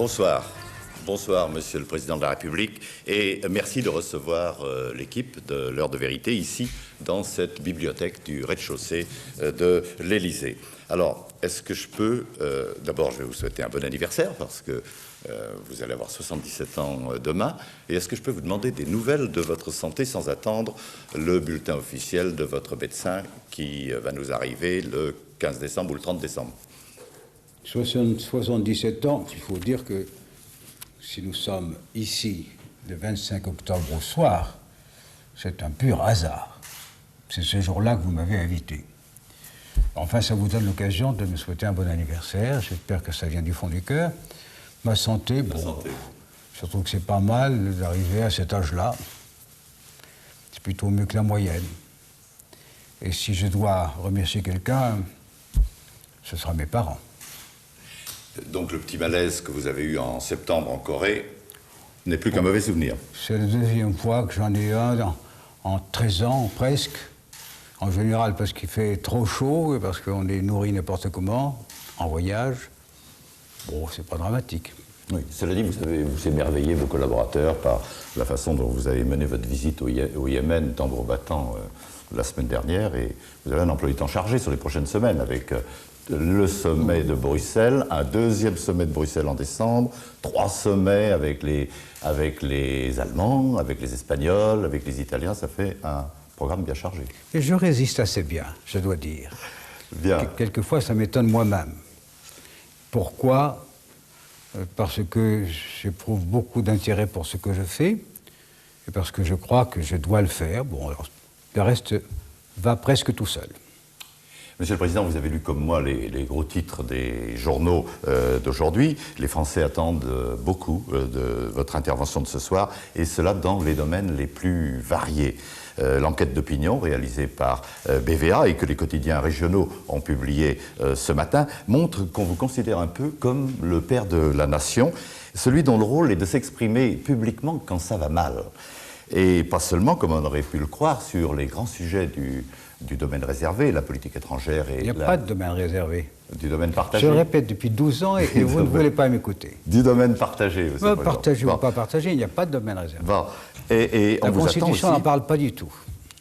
Bonsoir. Bonsoir, Monsieur le Président de la République, et merci de recevoir l'équipe de l'Heure de Vérité ici, dans cette bibliothèque du rez-de-chaussée de l'Élysée. Alors, est-ce que je peux... D'abord, je vais vous souhaiter un bon anniversaire, parce que vous allez avoir 77 ans demain. Et est-ce que je peux vous demander des nouvelles de votre santé sans attendre le bulletin officiel de votre médecin qui va nous arriver le 15 décembre ou le 30 décembre? 77 ans, il faut dire que si nous sommes ici le 25 octobre au soir, c'est un pur hasard. C'est ce jour-là que vous m'avez invité. Enfin, ça vous donne l'occasion de me souhaiter un bon anniversaire. J'espère que ça vient du fond du cœur. Ma santé, bon, je trouve que c'est pas mal d'arriver à cet âge-là. C'est plutôt mieux que la moyenne. Et si je dois remercier quelqu'un, ce sera mes parents. Donc le petit malaise que vous avez eu en septembre en Corée n'est plus qu'un mauvais souvenir. C'est la deuxième fois que j'en ai un en 13 ans, presque. En général parce qu'il fait trop chaud et parce qu'on est nourri n'importe comment, en voyage. Bon, c'est pas dramatique. Oui, cela dit, vous avez émerveillé vos collaborateurs par la façon dont vous avez mené votre visite au Yémen, tambour battant, la semaine dernière, et vous avez un emploi du temps chargé sur les prochaines semaines avec le sommet de Bruxelles, un deuxième sommet de Bruxelles en décembre, 3 sommets avec les Allemands, avec les Espagnols, avec les Italiens. Ça fait un programme bien chargé. Et je résiste assez bien, je dois dire. Bien. Quelquefois, ça m'étonne moi-même. Pourquoi? Parce que j'éprouve beaucoup d'intérêt pour ce que je fais, et parce que je crois que je dois le faire. Bon, alors, le reste va presque tout seul. Monsieur le Président, vous avez lu comme moi les gros titres des journaux d'aujourd'hui. Les Français attendent beaucoup de votre intervention de ce soir, et cela dans les domaines les plus variés. L'enquête d'opinion réalisée par BVA et que les quotidiens régionaux ont publié ce matin montre qu'on vous considère un peu comme le père de la nation, celui dont le rôle est de s'exprimer publiquement quand ça va mal. Et pas seulement, comme on aurait pu le croire, sur les grands sujets du domaine réservé, la politique étrangère et... Il n'y a pas de domaine réservé. Du domaine partagé. Je le répète depuis 12 ans et vous ne voulez pas m'écouter. Du domaine partagé. Partagé ou pas partagé, il n'y a pas de domaine réservé. Bon. Et la Constitution n'en parle pas du tout.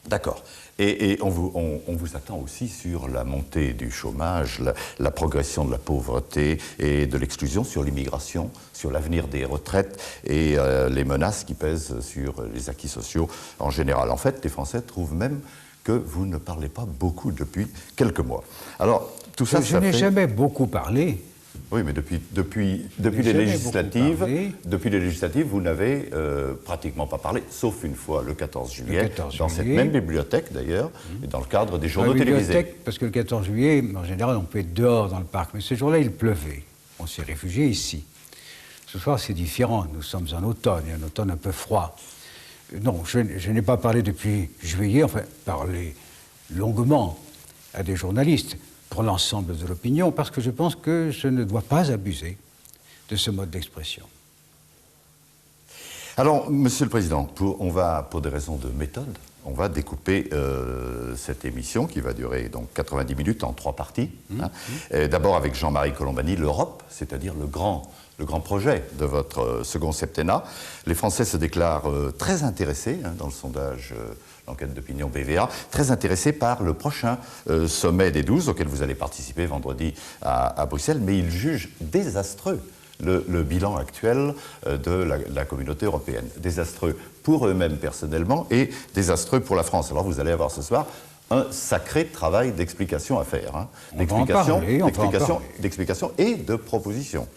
D'accord. Et on vous attend aussi sur la montée du chômage, la progression de la pauvreté et de l'exclusion, sur l'immigration, sur l'avenir des retraites et les menaces qui pèsent sur les acquis sociaux en général. En fait, les Français trouvent même que vous ne parlez pas beaucoup depuis quelques mois. Alors, tout ça, je n'ai jamais beaucoup parlé. Oui, mais depuis les législatives, vous n'avez pratiquement pas parlé, sauf une fois, le 14 juillet, dans cette même bibliothèque d'ailleurs, et dans le cadre des journaux télévisés. Parce que le 14 juillet, en général, on peut être dehors dans le parc, mais ce jour-là, il pleuvait. On s'est réfugiés ici. Ce soir, c'est différent. Nous sommes en automne, et un automne un peu froid. Non, je n'ai pas parlé depuis juillet, enfin, parlé longuement à des journalistes pour l'ensemble de l'opinion, parce que je pense que je ne dois pas abuser de ce mode d'expression. Alors, Monsieur le Président, pour des raisons de méthode, on va découper cette émission qui va durer donc 90 minutes en 3 parties. D'abord avec Jean-Marie Colombani, l'Europe, c'est-à-dire le grand projet de votre second septennat. Les Français se déclarent très intéressés, dans le sondage l'enquête d'opinion BVA, très intéressés par le prochain sommet des 12 auquel vous allez participer vendredi à Bruxelles, mais ils jugent désastreux le bilan actuel de la communauté européenne. Désastreux pour eux-mêmes personnellement et désastreux pour la France. Alors vous allez avoir ce soir un sacré travail d'explication à faire, d'explication et de proposition.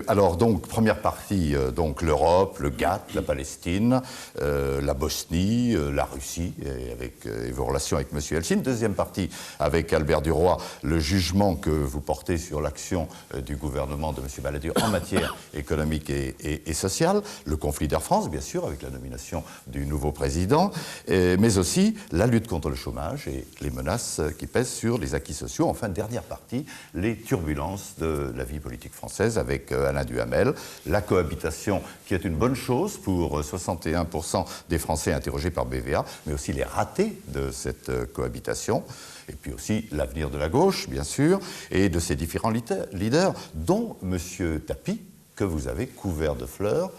Alors donc, première partie, donc l'Europe, le GATT, la Palestine, la Bosnie, la Russie, et vos relations avec M. Eltsine. Deuxième partie, avec Albert Duroy, le jugement que vous portez sur l'action du gouvernement de M. Balladur en matière économique et sociale, le conflit d'Air France, bien sûr, avec la nomination du nouveau président, mais aussi la lutte contre le chômage et les menaces qui pèsent sur les acquis sociaux. Enfin, dernière partie, les turbulences de la vie politique française avec Alain Duhamel, la cohabitation qui est une bonne chose pour 61% des Français interrogés par BVA, mais aussi les ratés de cette cohabitation. Et puis aussi l'avenir de la gauche, bien sûr, et de ses différents leaders, dont M. Tapie, que vous avez couvert de fleurs,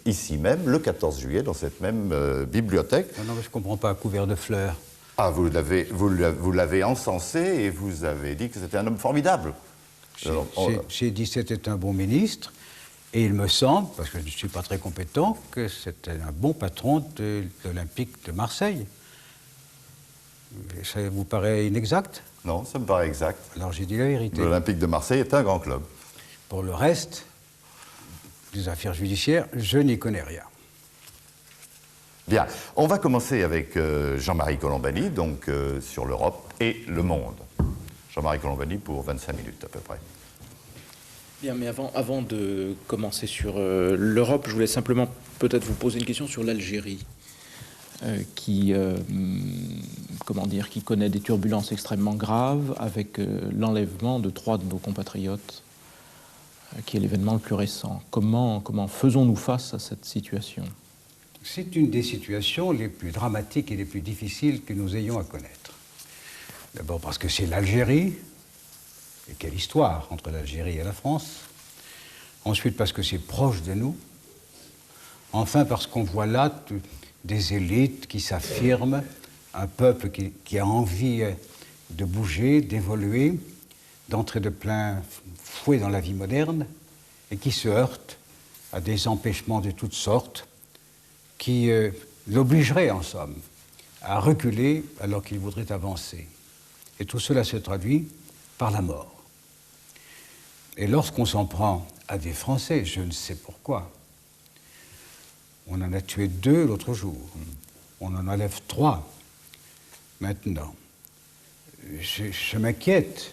ici même, le 14 juillet, dans cette même bibliothèque. Non, mais je ne comprends pas, couvert de fleurs. Ah, vous l'avez encensé et vous avez dit que c'était un homme formidable. J'ai dit que c'était un bon ministre, et il me semble, parce que je ne suis pas très compétent, que c'était un bon patron de l'Olympique de Marseille. Ça vous paraît inexact? Non, ça me paraît exact. Alors j'ai dit la vérité. L'Olympique de Marseille est un grand club. Pour le reste des affaires judiciaires, je n'y connais rien. Bien, on va commencer avec Jean-Marie Colombani, donc sur l'Europe et le monde. Jean-Marie Colombani pour 25 minutes à peu près. Bien, mais avant de commencer sur l'Europe, je voulais simplement peut-être vous poser une question sur l'Algérie. Qui connaît des turbulences extrêmement graves avec l'enlèvement de 3 de nos compatriotes, qui est l'événement le plus récent. Comment faisons-nous face à cette situation? C'est une des situations les plus dramatiques et les plus difficiles que nous ayons à connaître. D'abord parce que c'est l'Algérie, et quelle histoire entre l'Algérie et la France. Ensuite parce que c'est proche de nous. Enfin parce qu'on voit là des élites qui s'affirment, un peuple qui a envie de bouger, d'évoluer, d'entrer de plein fouet dans la vie moderne, et qui se heurte à des empêchements de toutes sortes qui l'obligeraient, en somme, à reculer alors qu'il voudrait avancer. Et tout cela se traduit par la mort. Et lorsqu'on s'en prend à des Français, je ne sais pourquoi, on en a tué 2 l'autre jour. On en enlève 3 maintenant. Je m'inquiète.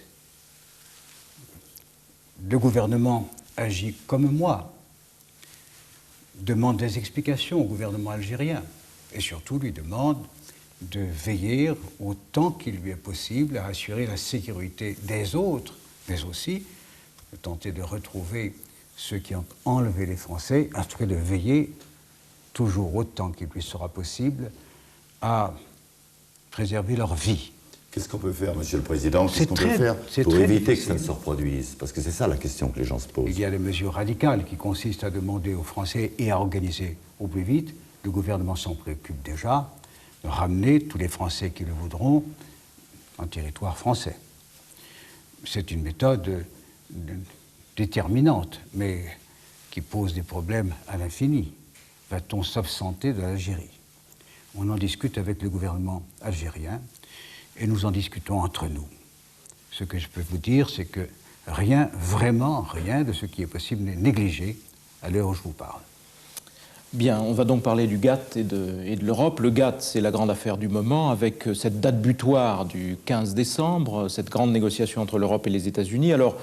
Le gouvernement agit comme moi, demande des explications au gouvernement algérien et surtout lui demande de veiller autant qu'il lui est possible à assurer la sécurité des autres, mais aussi de tenter de retrouver ceux qui ont enlevé les Français, en tout cas de veiller toujours autant qu'il lui sera possible, à préserver leur vie. Qu'est-ce qu'on peut faire, Monsieur le Président? Qu'est-ce qu'on peut faire pour éviter que ça ne se reproduise? Parce que c'est ça la question que les gens se posent. Il y a des mesures radicales qui consistent à demander aux Français et à organiser au plus vite. Le gouvernement s'en préoccupe déjà, de ramener tous les Français qui le voudront en territoire français. C'est une méthode déterminante, mais qui pose des problèmes à l'infini. Va-t-on s'absenter de l'Algérie? On en discute avec le gouvernement algérien et nous en discutons entre nous. Ce que je peux vous dire, c'est que rien, vraiment rien de ce qui est possible n'est négligé à l'heure où je vous parle. Bien, on va donc parler du GATT et de l'Europe. Le GATT, c'est la grande affaire du moment, avec cette date butoir du 15 décembre, cette grande négociation entre l'Europe et les États-Unis. Alors,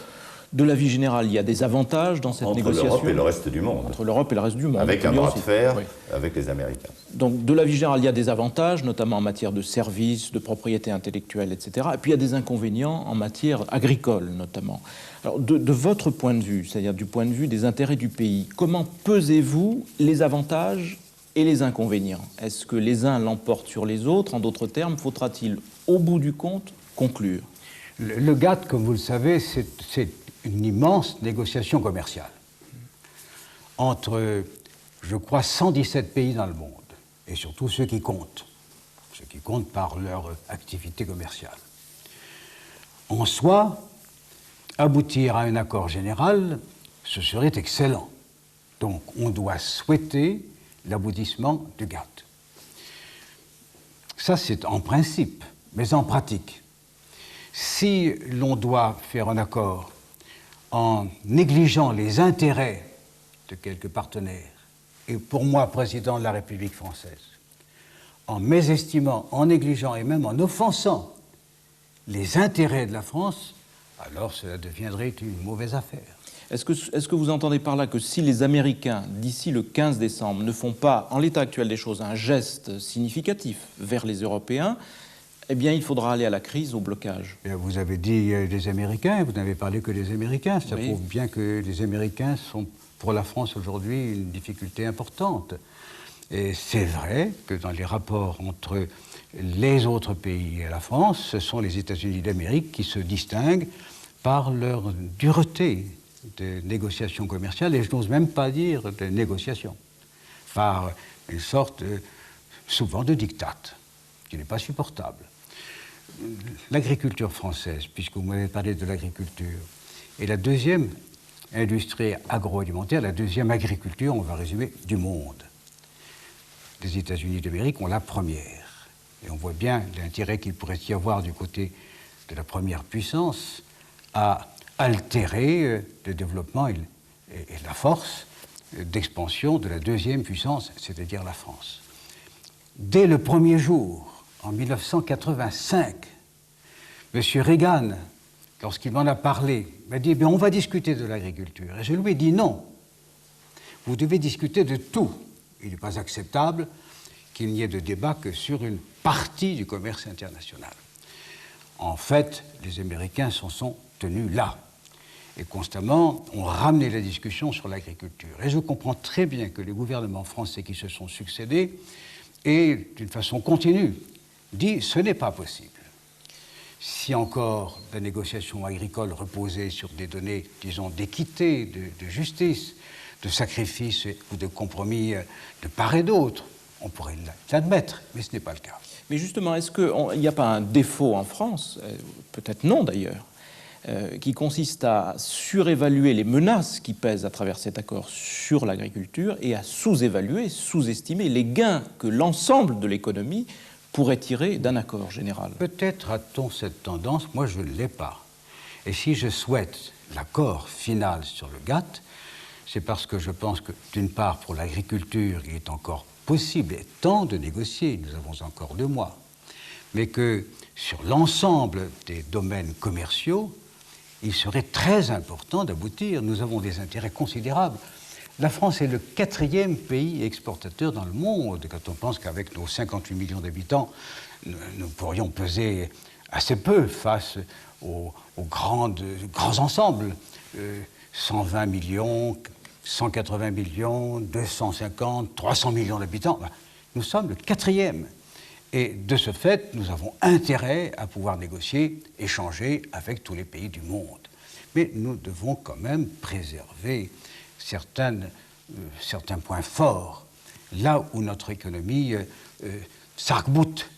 de l'avis général, il y a des avantages dans cette négociation. Entre l'Europe et le reste du monde. Entre l'Europe et le reste du monde. Avec un bras de fer oui. avec les Américains. Donc, de l'avis général, il y a des avantages, notamment en matière de services, de propriété intellectuelle, etc. Et puis, il y a des inconvénients en matière agricole, notamment. Alors, de votre point de vue, c'est-à-dire du point de vue des intérêts du pays, comment pesez-vous les avantages et les inconvénients? Est-ce que les uns l'emportent sur les autres? En d'autres termes, faudra-t-il, au bout du compte, conclure? Le GATT, comme vous le savez, c'est une immense négociation commerciale entre, je crois, 117 pays dans le monde, et surtout ceux qui comptent par leur activité commerciale. En soi, aboutir à un accord général, ce serait excellent. Donc, on doit souhaiter l'aboutissement du GATT. Ça, c'est en principe, mais en pratique. Si l'on doit faire un accord en négligeant les intérêts de quelques partenaires, et pour moi, président de la République française, en mésestimant, en négligeant et même en offensant les intérêts de la France, alors cela deviendrait une mauvaise affaire. Est-ce que vous entendez par là que si les Américains, d'ici le 15 décembre, ne font pas, en l'état actuel des choses, un geste significatif vers les Européens, eh bien, il faudra aller à la crise, au blocage? Vous avez dit des Américains, vous n'avez parlé que des Américains. Ça prouve bien que les Américains sont, pour la France aujourd'hui, une difficulté importante. Et c'est vrai que dans les rapports entre les autres pays et la France, ce sont les États-Unis d'Amérique qui se distinguent par leur dureté de négociations commerciales, et je n'ose même pas dire de négociations, par une sorte souvent de diktat, qui n'est pas supportable. L'agriculture française, puisque vous m'avez parlé de l'agriculture, est la deuxième industrie agroalimentaire, la deuxième agriculture, on va résumer, du monde. Les États-Unis d'Amérique ont la première. Et on voit bien l'intérêt qu'il pourrait y avoir du côté de la première puissance à altérer le développement et la force d'expansion de la deuxième puissance, c'est-à-dire la France. Dès le premier jour, en 1985, M. Reagan, lorsqu'il m'en a parlé, m'a dit « on va discuter de l'agriculture ». Et je lui ai dit « non, vous devez discuter de tout. Il n'est pas acceptable qu'il n'y ait de débat que sur une partie du commerce international ». En fait, les Américains s'en sont tenus là. Et constamment, on ramenait la discussion sur l'agriculture. Et je comprends très bien que les gouvernements français qui se sont succédés aient, d'une façon continue, dit « ce n'est pas possible ». Si encore la négociation agricole reposait sur des données, disons, d'équité, de justice, de sacrifice ou de compromis de part et d'autre, on pourrait l'admettre, mais ce n'est pas le cas. Mais justement, est-ce qu'il n'y a pas un défaut en France, peut-être non d'ailleurs, qui consiste à surévaluer les menaces qui pèsent à travers cet accord sur l'agriculture et à sous-évaluer, sous-estimer les gains que l'ensemble de l'économie pourrait tirer d'un accord général? Peut-être a-t-on cette tendance, moi je ne l'ai pas. Et si je souhaite l'accord final sur le GATT, c'est parce que je pense que, d'une part, pour l'agriculture, il est encore possible et temps de négocier, nous avons encore 2 mois, mais que sur l'ensemble des domaines commerciaux, il serait très important d'aboutir. Nous avons des intérêts considérables. La France est le 4e pays exportateur dans le monde. Quand on pense qu'avec nos 58 millions d'habitants, nous pourrions peser assez peu face aux grands ensembles. 120 millions, 180 millions, 250, 300 millions d'habitants. Nous sommes le 4e. Et de ce fait, nous avons intérêt à pouvoir négocier, échanger avec tous les pays du monde. Mais nous devons quand même préserver certains points forts, là où notre économie s'arc-boute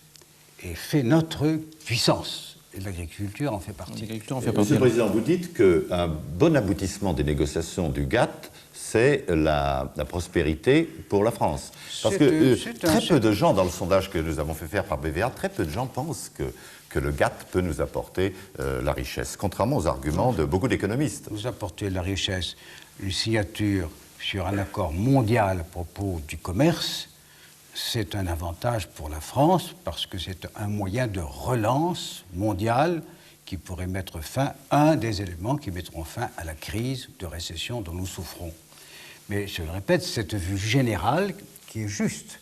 et fait notre puissance. Et l'agriculture en fait partie. Monsieur le Président, vous dites qu'un bon aboutissement des négociations du GATT, c'est la prospérité pour la France. Parce que très peu de gens, dans le sondage que nous avons fait faire par BVA, très peu de gens pensent que le GATT peut nous apporter la richesse, contrairement aux arguments de beaucoup d'économistes. Nous apporter la richesse, une signature sur un accord mondial à propos du commerce, c'est un avantage pour la France parce que c'est un moyen de relance mondiale qui pourrait mettre fin, un des éléments qui mettront fin à la crise de récession dont nous souffrons. Mais je le répète, cette vue générale qui est juste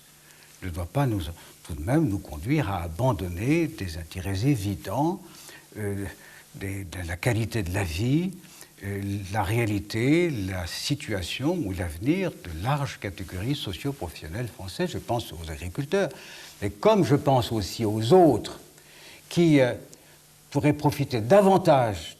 ne doit pas tout de même nous conduire à abandonner des intérêts évidents, de la qualité de la vie, la réalité, la situation ou l'avenir de larges catégories socio-professionnelles françaises. Je pense aux agriculteurs, mais comme je pense aussi aux autres qui pourraient profiter davantage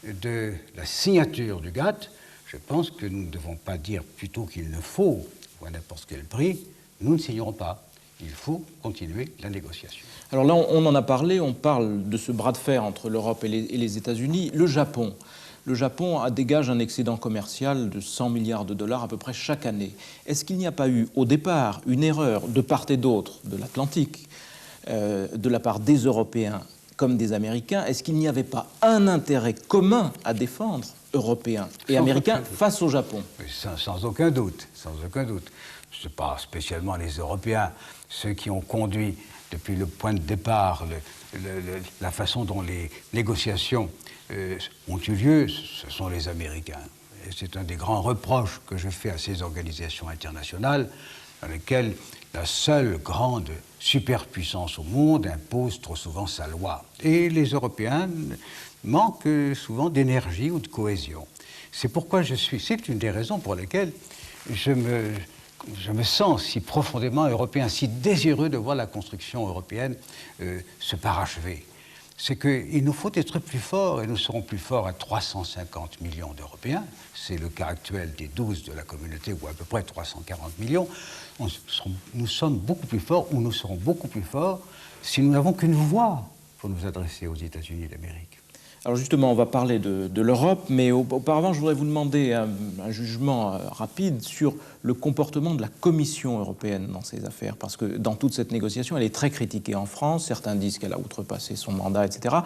de la signature du GATT, je pense que nous ne devons pas dire plutôt qu'il ne faut, ou à n'importe quel prix, nous ne signerons pas. Il faut continuer la négociation. Alors là, on en a parlé, on parle de ce bras de fer entre l'Europe et les États-Unis. Le Japon dégage un excédent commercial de 100 milliards de dollars à peu près chaque année. Est-ce qu'il n'y a pas eu, au départ, une erreur de part et d'autre de l'Atlantique, de la part des Européens comme des Américains? Est-ce qu'il n'y avait pas un intérêt commun à défendre, européens et américains, face au Japon? Sans aucun doute, sans aucun doute. Ce n'est pas spécialement les Européens, ceux qui ont conduit depuis le point de départ la façon dont les négociations ont eu lieu, ce sont les Américains. et c'est un des grands reproches que je fais à ces organisations internationales, dans lesquelles la seule grande superpuissance au monde impose trop souvent sa loi. Et les Européens manquent souvent d'énergie ou de cohésion. C'est pourquoi c'est une des raisons pour lesquelles je me sens si profondément européen, si désireux de voir la construction européenne se parachever. C'est qu'il nous faut être plus forts, et nous serons plus forts à 350 millions d'Européens. C'est le cas actuel des 12 de la communauté, ou à peu près 340 millions. Nous sommes beaucoup plus forts, ou nous serons beaucoup plus forts, si nous n'avons qu'une voix pour nous adresser aux États-Unis d'Amérique. Alors justement, on va parler de l'Europe, mais auparavant, je voudrais vous demander un jugement rapide sur le comportement de la Commission européenne dans ces affaires, parce que dans toute cette négociation, elle est très critiquée en France. Certains disent qu'elle a outrepassé son mandat, etc.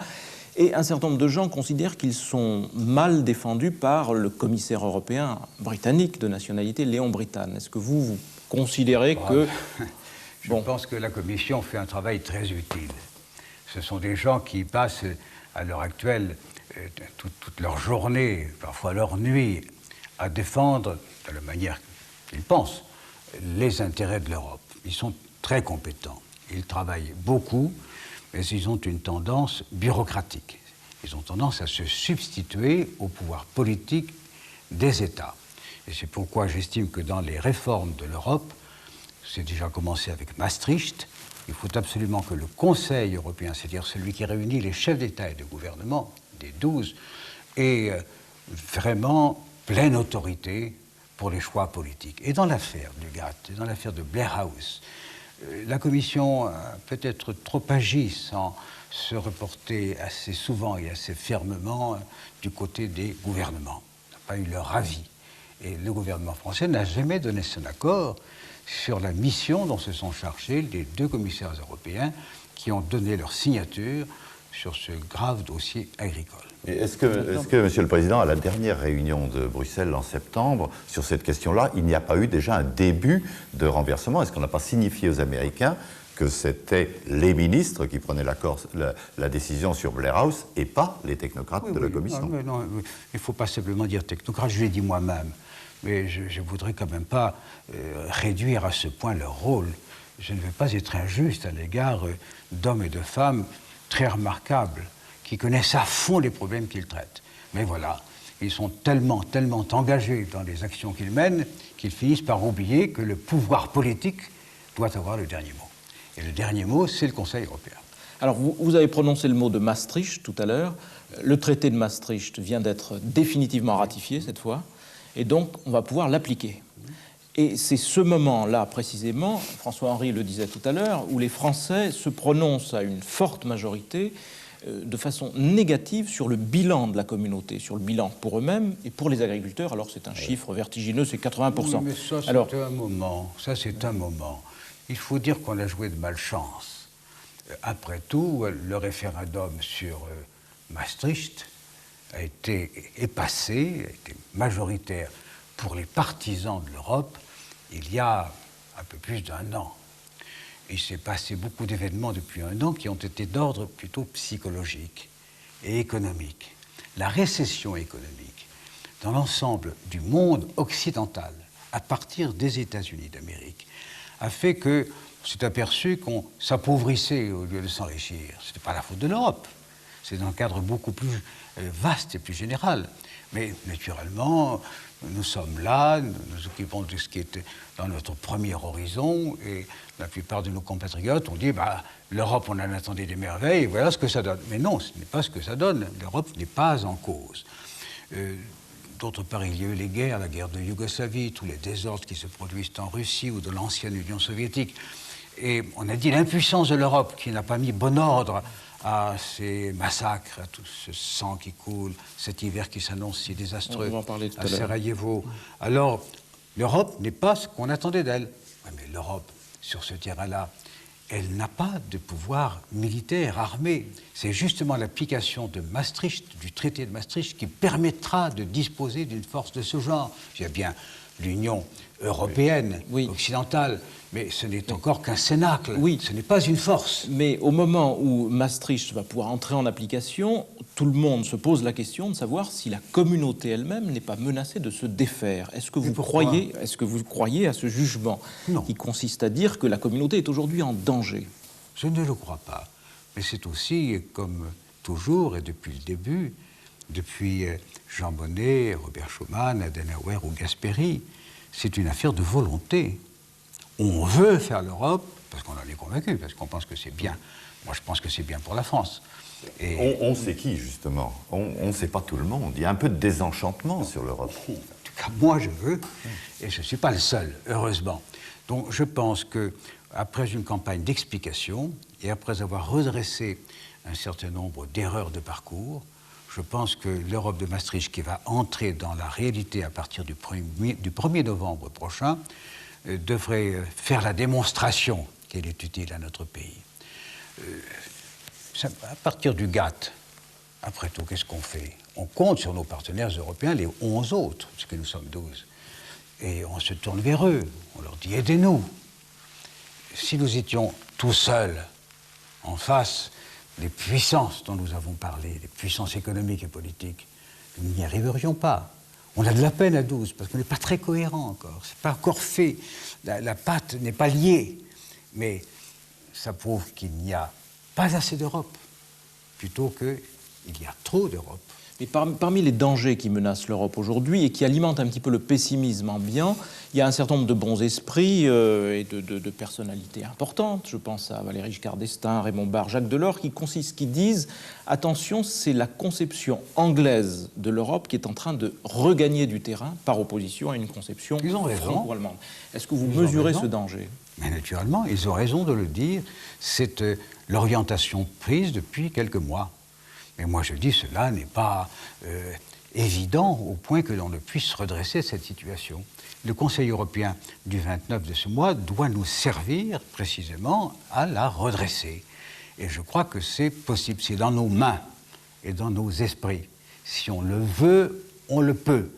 Et un certain nombre de gens considèrent qu'ils sont mal défendus par le commissaire européen britannique de nationalité, Léon Brittan. Est-ce que vous considérez que... Je pense que la Commission fait un travail très utile. Ce sont des gens qui passent à l'heure actuelle toute leur journée, parfois leur nuit, à défendre, de la manière qu'ils pensent, les intérêts de l'Europe. Ils sont très compétents. Ils travaillent beaucoup, mais ils ont une tendance bureaucratique. Ils ont tendance à se substituer au pouvoir politique des États. Et c'est pourquoi j'estime que dans les réformes de l'Europe, c'est déjà commencé avec Maastricht, il faut absolument que le Conseil européen, c'est-à-dire celui qui réunit les chefs d'État et de gouvernement, des 12, ait vraiment pleine autorité pour les choix politiques. Et dans l'affaire du GATT, dans l'affaire de Blair House, la Commission a peut-être trop agi sans se reporter assez souvent et assez fermement du côté des gouvernements. N'a pas eu leur avis. Et le gouvernement français n'a jamais donné son accord sur la mission dont se sont chargés les 2 commissaires européens qui ont donné leur signature sur ce grave dossier agricole. Est-ce que, Monsieur le Président, à la dernière réunion de Bruxelles en septembre, sur cette question-là, il n'y a pas eu déjà un début de renversement? Est-ce qu'on n'a pas signifié aux Américains que c'était les ministres qui prenaient la décision sur Blair House et pas les technocrates de la Commission? Non, il ne faut pas simplement dire technocrate, je l'ai dit moi-même. Mais je ne voudrais quand même pas réduire à ce point leur rôle. Je ne veux pas être injuste à l'égard d'hommes et de femmes très remarquables, qui connaissent à fond les problèmes qu'ils traitent. Mais voilà, ils sont tellement engagés dans les actions qu'ils mènent qu'ils finissent par oublier que le pouvoir politique doit avoir le dernier mot. Et le dernier mot, c'est le Conseil européen. Alors, vous avez prononcé le mot de Maastricht tout à l'heure. Le traité de Maastricht vient d'être définitivement ratifié cette fois. Et donc, on va pouvoir l'appliquer. Et c'est ce moment-là, précisément, François-Henri le disait tout à l'heure, où les Français se prononcent à une forte majorité de façon négative sur le bilan de la communauté, sur le bilan pour eux-mêmes et pour les agriculteurs. Alors, c'est un chiffre vertigineux, c'est 80%. Oui, mais ça, c'est un moment. Il faut dire qu'on a joué de malchance. Après tout, le référendum sur Maastricht a été passé, a été majoritaire pour les partisans de l'Europe il y a un peu plus d'1 an. Il s'est passé beaucoup d'événements depuis 1 an qui ont été d'ordre plutôt psychologique et économique. La récession économique dans l'ensemble du monde occidental, à partir des États-Unis d'Amérique, a fait qu'on s'est aperçu qu'on s'appauvrissait au lieu de s'enrichir. Ce n'était pas la faute de l'Europe. C'est dans un cadre beaucoup plus vaste et plus général. Mais naturellement, nous sommes là, nous nous occupons de ce qui est dans notre premier horizon, et la plupart de nos compatriotes ont dit l'Europe, on en attendait des merveilles, et voilà ce que ça donne. Mais non, ce n'est pas ce que ça donne. L'Europe n'est pas en cause. D'autre part, il y a eu les guerres, la guerre de Yougoslavie, tous les désordres qui se produisent en Russie ou de l'ancienne Union soviétique. Et on a dit l'impuissance de l'Europe qui n'a pas mis bon ordre à ces massacres, à tout ce sang qui coule, cet hiver qui s'annonce si désastreux, on va en parler tout à à l'heure. Sarajevo. Alors, l'Europe n'est pas ce qu'on attendait d'elle. Mais l'Europe, sur ce terrain-là, elle n'a pas de pouvoir militaire, armé. C'est justement l'application de Maastricht, du traité de Maastricht, qui permettra de disposer d'une force de ce genre. Il y a bien l'Union européenne, Oui. occidentale, mais ce n'est encore qu'un cénacle, Oui. ce n'est pas une force. Mais au moment où Maastricht va pouvoir entrer en application, tout le monde se pose la question de savoir si la communauté elle-même n'est pas menacée de se défaire. Est-ce que vous croyez à ce jugement Non. qui consiste à dire que la communauté est aujourd'hui en danger? Je ne le crois pas. Mais c'est aussi, comme toujours et depuis le début, depuis Jean Monnet, Robert Schuman, Adenauer ou Gasperi, c'est une affaire de volonté. On veut faire l'Europe parce qu'on en est convaincu, parce qu'on pense que c'est bien. Moi, je pense que c'est bien pour la France. Et on sait qui, justement? On ne sait pas tout le monde. Il y a un peu de désenchantement sur l'Europe. En tout cas, moi, je veux, et je ne suis pas le seul, heureusement. Donc, je pense qu'après une campagne d'explication, et après avoir redressé un certain nombre d'erreurs de parcours, je pense que l'Europe de Maastricht, qui va entrer dans la réalité à partir du 1er novembre prochain, devrait faire la démonstration qu'elle est utile à notre pays. À partir du GATT, après tout, qu'est-ce qu'on fait? On compte sur nos partenaires européens, les 11 autres, parce que nous sommes 12. Et on se tourne vers eux, on leur dit « aidez-nous ». Si nous étions tout seuls, en face des puissances dont nous avons parlé, les puissances économiques et politiques, nous n'y arriverions pas. On a de la peine à 12, parce qu'on n'est pas très cohérent encore. C'est pas encore fait. La patte n'est pas liée. Mais ça prouve qu'il n'y a pas assez d'Europe, plutôt qu'il y a trop d'Europe. Mais parmi les dangers qui menacent l'Europe aujourd'hui et qui alimentent un petit peu le pessimisme ambiant, il y a un certain nombre de bons esprits et de personnalités importantes. Je pense à Valéry Giscard d'Estaing, Raymond Barre, Jacques Delors, qui disent « Attention, c'est la conception anglaise de l'Europe qui est en train de regagner du terrain par opposition à une conception franco-allemande. » Est-ce que vous mesurez ce danger? Mais naturellement, ils ont raison de le dire. C'est l'orientation prise depuis quelques mois. Mais moi, je dis, cela n'est pas évident au point que l'on ne puisse redresser cette situation. Le Conseil européen du 29 de ce mois doit nous servir précisément à la redresser. Et je crois que c'est possible. C'est dans nos mains et dans nos esprits. Si on le veut, on le peut.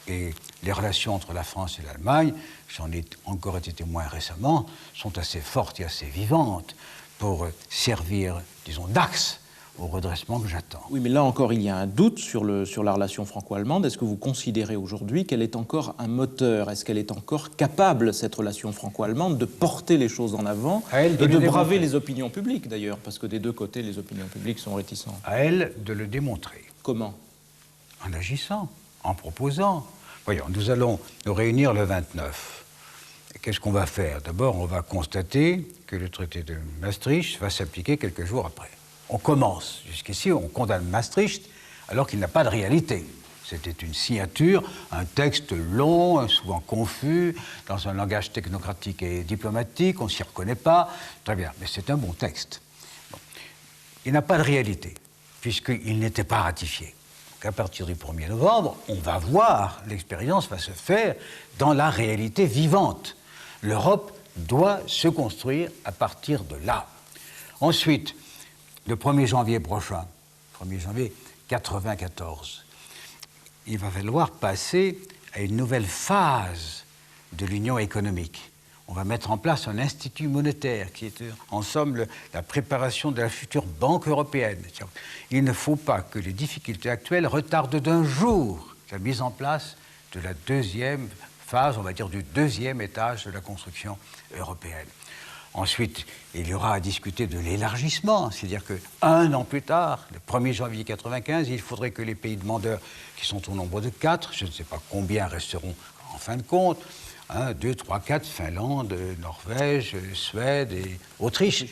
Et les relations entre la France et l'Allemagne, j'en ai encore été témoin récemment, sont assez fortes et assez vivantes pour servir, disons, d'axe au redressement que j'attends. Oui, mais là encore, il y a un doute sur la relation franco-allemande. Est-ce que vous considérez aujourd'hui qu'elle est encore un moteur? Est-ce qu'elle est encore capable, cette relation franco-allemande, de porter les choses en avant et de braver les opinions publiques, d'ailleurs? Parce que des deux côtés, les opinions publiques sont réticentes. À elle de le démontrer. Comment? En agissant, en proposant. Voyons, nous allons nous réunir le 29. Qu'est-ce qu'on va faire? D'abord, on va constater que le traité de Maastricht va s'appliquer quelques jours après. On commence. Jusqu'ici, on condamne Maastricht alors qu'il n'a pas de réalité. C'était une signature, un texte long, souvent confus, dans un langage technocratique et diplomatique, on ne s'y reconnaît pas. Très bien, mais c'est un bon texte. Bon. Il n'a pas de réalité, puisqu'il n'était pas ratifié. Donc à partir du 1er novembre, on va voir, l'expérience va se faire dans la réalité vivante. L'Europe doit se construire à partir de là. Ensuite, le 1er janvier prochain, 1er janvier 1994, il va falloir passer à une nouvelle phase de l'union économique. On va mettre en place un institut monétaire qui est, en somme, la préparation de la future Banque européenne. Il ne faut pas que les difficultés actuelles retardent d'un jour la mise en place de la deuxième phase, on va dire du deuxième étage de la construction européenne. Ensuite, il y aura à discuter de l'élargissement, c'est-à-dire qu'un an plus tard, le 1er janvier 1995, il faudrait que les pays demandeurs, qui sont au nombre de 4, je ne sais pas combien resteront en fin de compte, 1, 2, 3, 4, Finlande, Norvège, Suède et Autriche,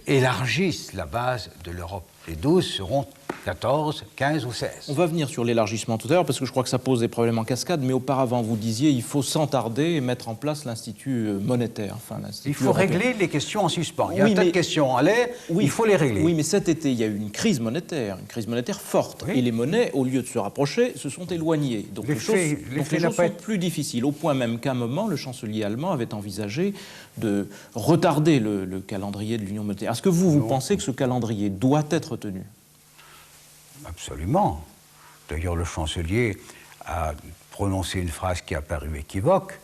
élargissent la base de l'Europe. Les 12 seront 14, 15 ou 16. On va venir sur l'élargissement tout à l'heure, parce que je crois que ça pose des problèmes en cascade, mais auparavant, vous disiez il faut sans tarder mettre en place l'Institut monétaire. Enfin, il faut européen. régler les questions en suspens. Il y a un tas de questions en l'air, il faut les régler. Oui, mais cet été, il y a eu une crise monétaire forte. Oui. Et les monnaies, au lieu de se rapprocher, se sont éloignées. Donc les choses sont plus difficiles, au point même qu'à un moment, le chancelier allemand avait envisagé de retarder le calendrier de l'Union monétaire. Est-ce que vous pensez que ce calendrier doit être tenu? Absolument. D'ailleurs, le chancelier a prononcé une phrase qui a paru équivoque,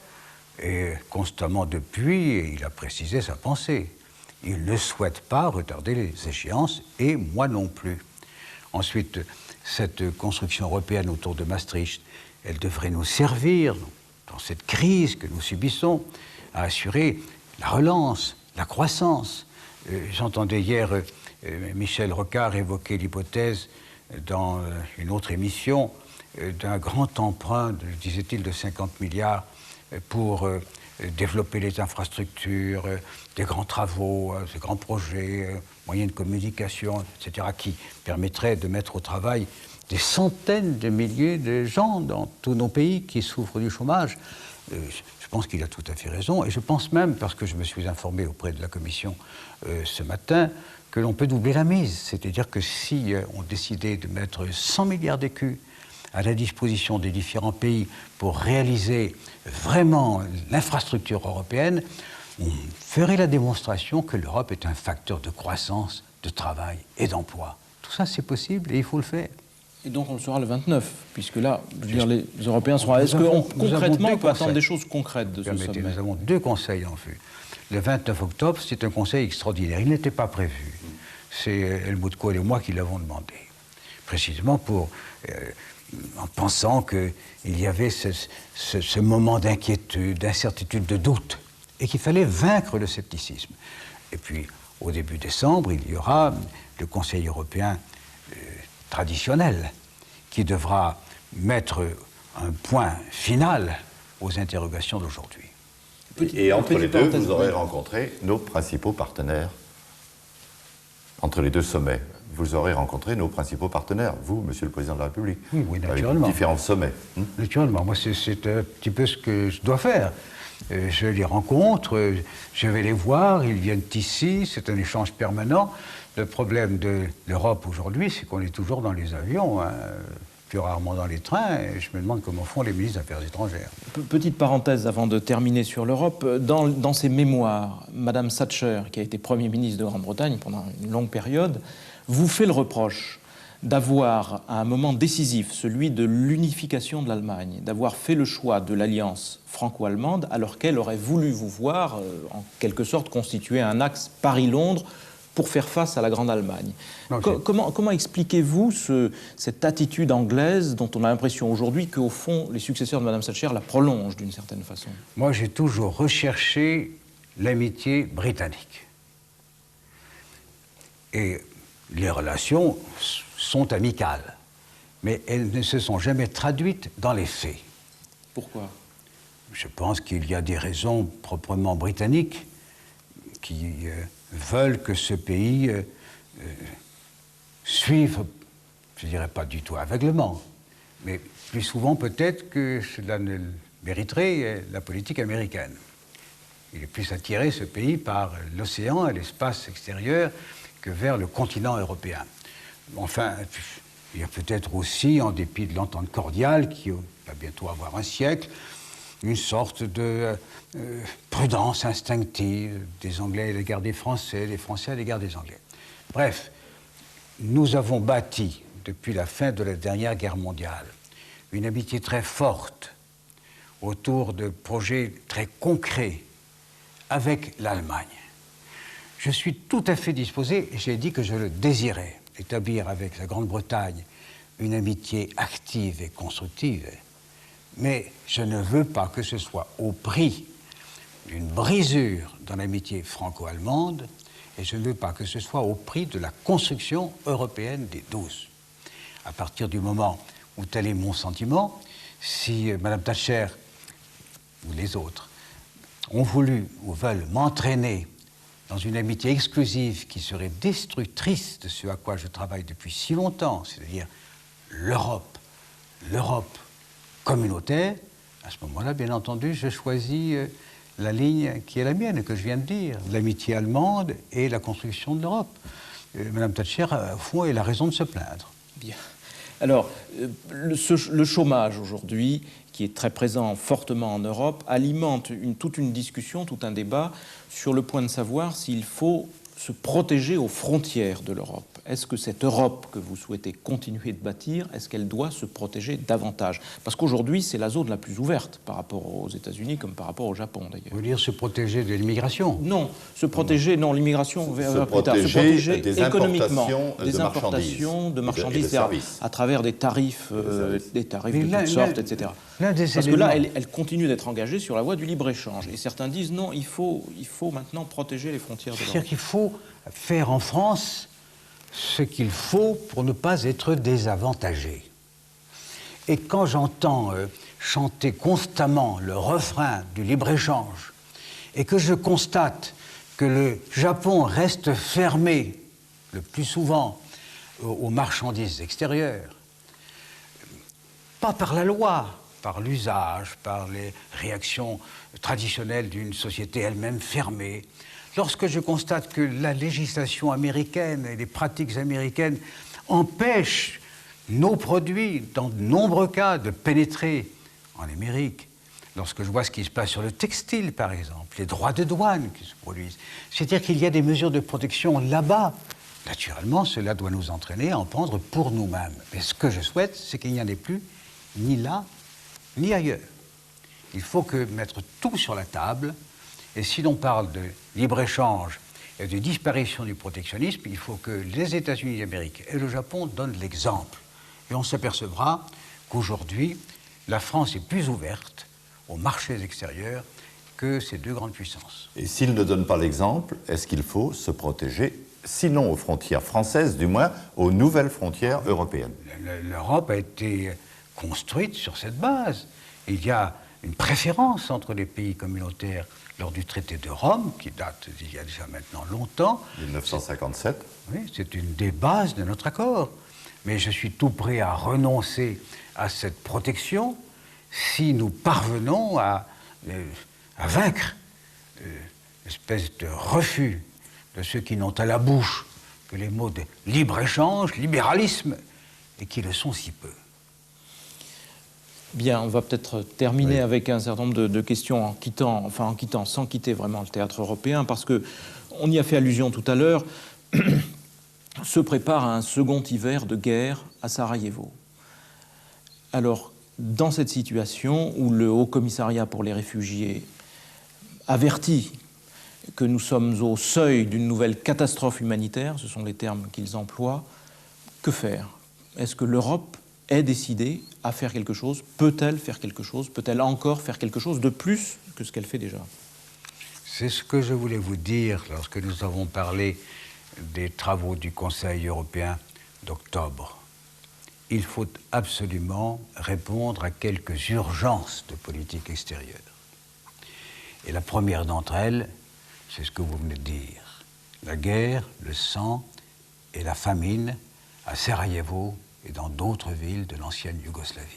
et constamment depuis, il a précisé sa pensée. Il ne souhaite pas retarder les échéances, et moi non plus. Ensuite, cette construction européenne autour de Maastricht, elle devrait nous servir, dans cette crise que nous subissons, à assurer la relance, la croissance. J'entendais hier Michel Rocard évoquer l'hypothèse dans une autre émission d'un grand emprunt, disait-il, de 50 milliards pour développer les infrastructures, des grands travaux, des grands projets, moyens de communication, etc., qui permettraient de mettre au travail des centaines de milliers de gens dans tous nos pays qui souffrent du chômage. Je pense qu'il a tout à fait raison, et je pense même, parce que je me suis informé auprès de la Commission ce matin, que l'on peut doubler la mise. C'est-à-dire que si on décidait de mettre 100 milliards d'écus à la disposition des différents pays pour réaliser vraiment l'infrastructure européenne, on ferait la démonstration que l'Europe est un facteur de croissance, de travail et d'emploi. Tout ça, c'est possible et il faut le faire. Et donc on le saura le 29, puisque là, je veux dire, les Européens seront... Est-ce qu'on concrètement peut attendre des choses concrètes de ce sommet? Nous avons 2 conseils en vue. Le 29 octobre, c'est un conseil extraordinaire. Il n'était pas prévu. C'est Helmut Kohl et moi qui l'avons demandé. Précisément pour... en pensant qu'il y avait ce moment d'inquiétude, d'incertitude, de doute, et qu'il fallait vaincre le scepticisme. Et puis, au début décembre, il y aura le Conseil européen traditionnel, qui devra mettre un point final aux interrogations d'aujourd'hui. Et entre les deux, vous aurez rencontré nos principaux partenaires. Entre les 2 sommets, vous aurez rencontré nos principaux partenaires, vous, Monsieur le Président de la République. Oui, naturellement. Avec différents sommets. Naturellement. Moi, c'est un petit peu ce que je dois faire. Je les rencontre, je vais les voir, ils viennent ici, c'est un échange permanent. Le problème de l'Europe aujourd'hui, c'est qu'on est toujours dans les avions, plus rarement dans les trains, et je me demande comment font les ministres des Affaires étrangères. Petite parenthèse avant de terminer sur l'Europe. Dans ses mémoires, Madame Thatcher, qui a été Premier ministre de Grande-Bretagne pendant une longue période, vous fait le reproche d'avoir, à un moment décisif, celui de l'unification de l'Allemagne, d'avoir fait le choix de l'alliance franco-allemande, alors qu'elle aurait voulu vous voir, en quelque sorte, constituer un axe Paris-Londres pour faire face à la Grande Allemagne. Comment expliquez-vous cette attitude anglaise dont on a l'impression aujourd'hui qu'au fond, les successeurs de Mme Thatcher la prolongent d'une certaine façon? Moi, j'ai toujours recherché l'amitié britannique. Et les relations sont amicales, mais elles ne se sont jamais traduites dans les faits. Pourquoi? Je pense qu'il y a des raisons proprement britanniques qui veulent que ce pays suive, je ne dirais pas du tout aveuglement, mais plus souvent peut-être que cela ne mériterait la politique américaine. Il est plus attiré, ce pays, par l'océan et l'espace extérieur que vers le continent européen. Enfin, il y a peut-être aussi, en dépit de l'entente cordiale, qui va bientôt avoir un siècle, une sorte de prudence instinctive des Anglais à l'égard des Français, des Français à l'égard des Anglais. Bref, nous avons bâti, depuis la fin de la dernière guerre mondiale, une amitié très forte autour de projets très concrets avec l'Allemagne. Je suis tout à fait disposé, et j'ai dit que je le désirais, établir avec la Grande-Bretagne une amitié active et constructive, mais je ne veux pas que ce soit au prix d'une brisure dans l'amitié franco-allemande, et je ne veux pas que ce soit au prix de la construction européenne des 12. À partir du moment où tel est mon sentiment, si Mme Thatcher ou les autres ont voulu ou veulent m'entraîner dans une amitié exclusive qui serait destructrice de ce à quoi je travaille depuis si longtemps, c'est-à-dire l'Europe communautaire, à ce moment-là, bien entendu, je choisis la ligne qui est la mienne, que je viens de dire, l'amitié allemande et la construction de l'Europe. Mme Thatcher, au fond, elle a raison de se plaindre. Bien. Alors, le chômage aujourd'hui, qui est très présent fortement en Europe, alimente toute une discussion, tout un débat sur le point de savoir s'il faut se protéger aux frontières de l'Europe. Est-ce que cette Europe que vous souhaitez continuer de bâtir, est-ce qu'elle doit se protéger davantage? Parce qu'aujourd'hui, c'est la zone la plus ouverte par rapport aux États-Unis comme par rapport au Japon, d'ailleurs. Vous voulez dire se protéger de l'immigration? Non, se protéger, non, l'immigration, on verra plus tard. Se protéger protéger des économiquement, importations des importations de marchandises, et de services. à travers des tarifs de toutes sortes, etc. Parce que là, elle continue d'être engagée sur la voie du libre-échange. Et certains disent non, il faut maintenant protéger les frontières de l'Europe. C'est-à-dire qu'il faut faire en France ce qu'il faut pour ne pas être désavantagé. Et quand j'entends chanter constamment le refrain du libre-échange et que je constate que le Japon reste fermé le plus souvent aux marchandises extérieures, pas par la loi, par l'usage, par les réactions traditionnelles d'une société elle-même fermée. Lorsque je constate que la législation américaine et les pratiques américaines empêchent nos produits, dans de nombreux cas, de pénétrer en Amérique, lorsque je vois ce qui se passe sur le textile, par exemple, les droits de douane qui se produisent, c'est-à-dire qu'il y a des mesures de protection là-bas. Naturellement, cela doit nous entraîner à en prendre pour nous-mêmes. Mais ce que je souhaite, c'est qu'il n'y en ait plus ni là, ni ailleurs. Il faut mettre tout sur la table. Et si l'on parle de libre-échange et de disparition du protectionnisme, il faut que les États-Unis d'Amérique et le Japon donnent l'exemple. Et on s'apercevra qu'aujourd'hui, la France est plus ouverte aux marchés extérieurs que ces deux grandes puissances. Et s'ils ne donnent pas l'exemple, est-ce qu'il faut se protéger, sinon aux frontières françaises, du moins aux nouvelles frontières européennes? L'Europe a été construite sur cette base. Il y a une préférence entre les pays communautaires lors du traité de Rome, qui date d'il y a déjà maintenant longtemps. 1957. Oui, c'est une des bases de notre accord. Mais je suis tout prêt à renoncer à cette protection si nous parvenons à vaincre l'espèce de refus de ceux qui n'ont à la bouche que les mots de libre-échange, libéralisme, et qui le sont si peu. Bien, on va peut-être terminer avec un certain nombre de questions sans quitter vraiment le théâtre européen, parce qu'on y a fait allusion tout à l'heure, se prépare un second hiver de guerre à Sarajevo. Alors, dans cette situation où le Haut Commissariat pour les réfugiés avertit que nous sommes au seuil d'une nouvelle catastrophe humanitaire, ce sont les termes qu'ils emploient, que faire? Est-ce que l'Europe est décidée à faire quelque chose? Peut-elle faire quelque chose? Peut-elle encore faire quelque chose de plus que ce qu'elle fait déjà? C'est ce que je voulais vous dire lorsque nous avons parlé des travaux du Conseil européen d'octobre. Il faut absolument répondre à quelques urgences de politique extérieure. Et la première d'entre elles, c'est ce que vous venez de dire. La guerre, le sang et la famine à Sarajevo et dans d'autres villes de l'ancienne Yougoslavie.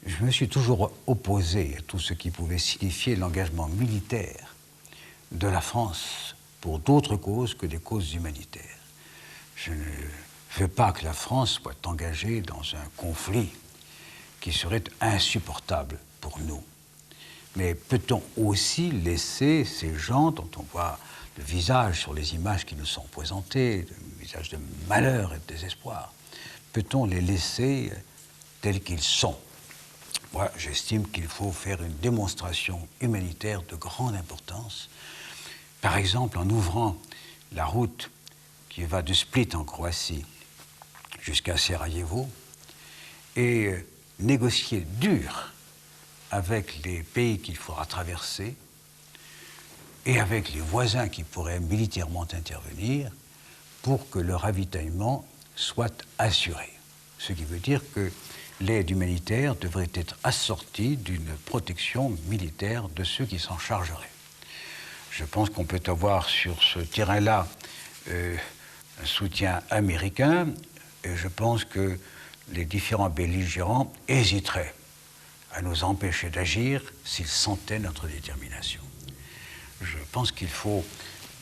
Je me suis toujours opposé à tout ce qui pouvait signifier l'engagement militaire de la France pour d'autres causes que des causes humanitaires. Je ne veux pas que la France soit engagée dans un conflit qui serait insupportable pour nous. Mais peut-on aussi laisser ces gens dont on voit le visage sur les images qui nous sont présentées, le visage de malheur et de désespoir, peut-on les laisser tels qu'ils sont? Moi, j'estime qu'il faut faire une démonstration humanitaire de grande importance. Par exemple, en ouvrant la route qui va de Split en Croatie jusqu'à Sarajevo et négocier dur avec les pays qu'il faudra traverser et avec les voisins qui pourraient militairement intervenir pour que le ravitaillement soit assuré. Ce qui veut dire que l'aide humanitaire devrait être assortie d'une protection militaire de ceux qui s'en chargeraient. Je pense qu'on peut avoir sur ce terrain-là un soutien américain, et je pense que les différents belligérants hésiteraient à nous empêcher d'agir s'ils sentaient notre détermination. Je pense qu'il faut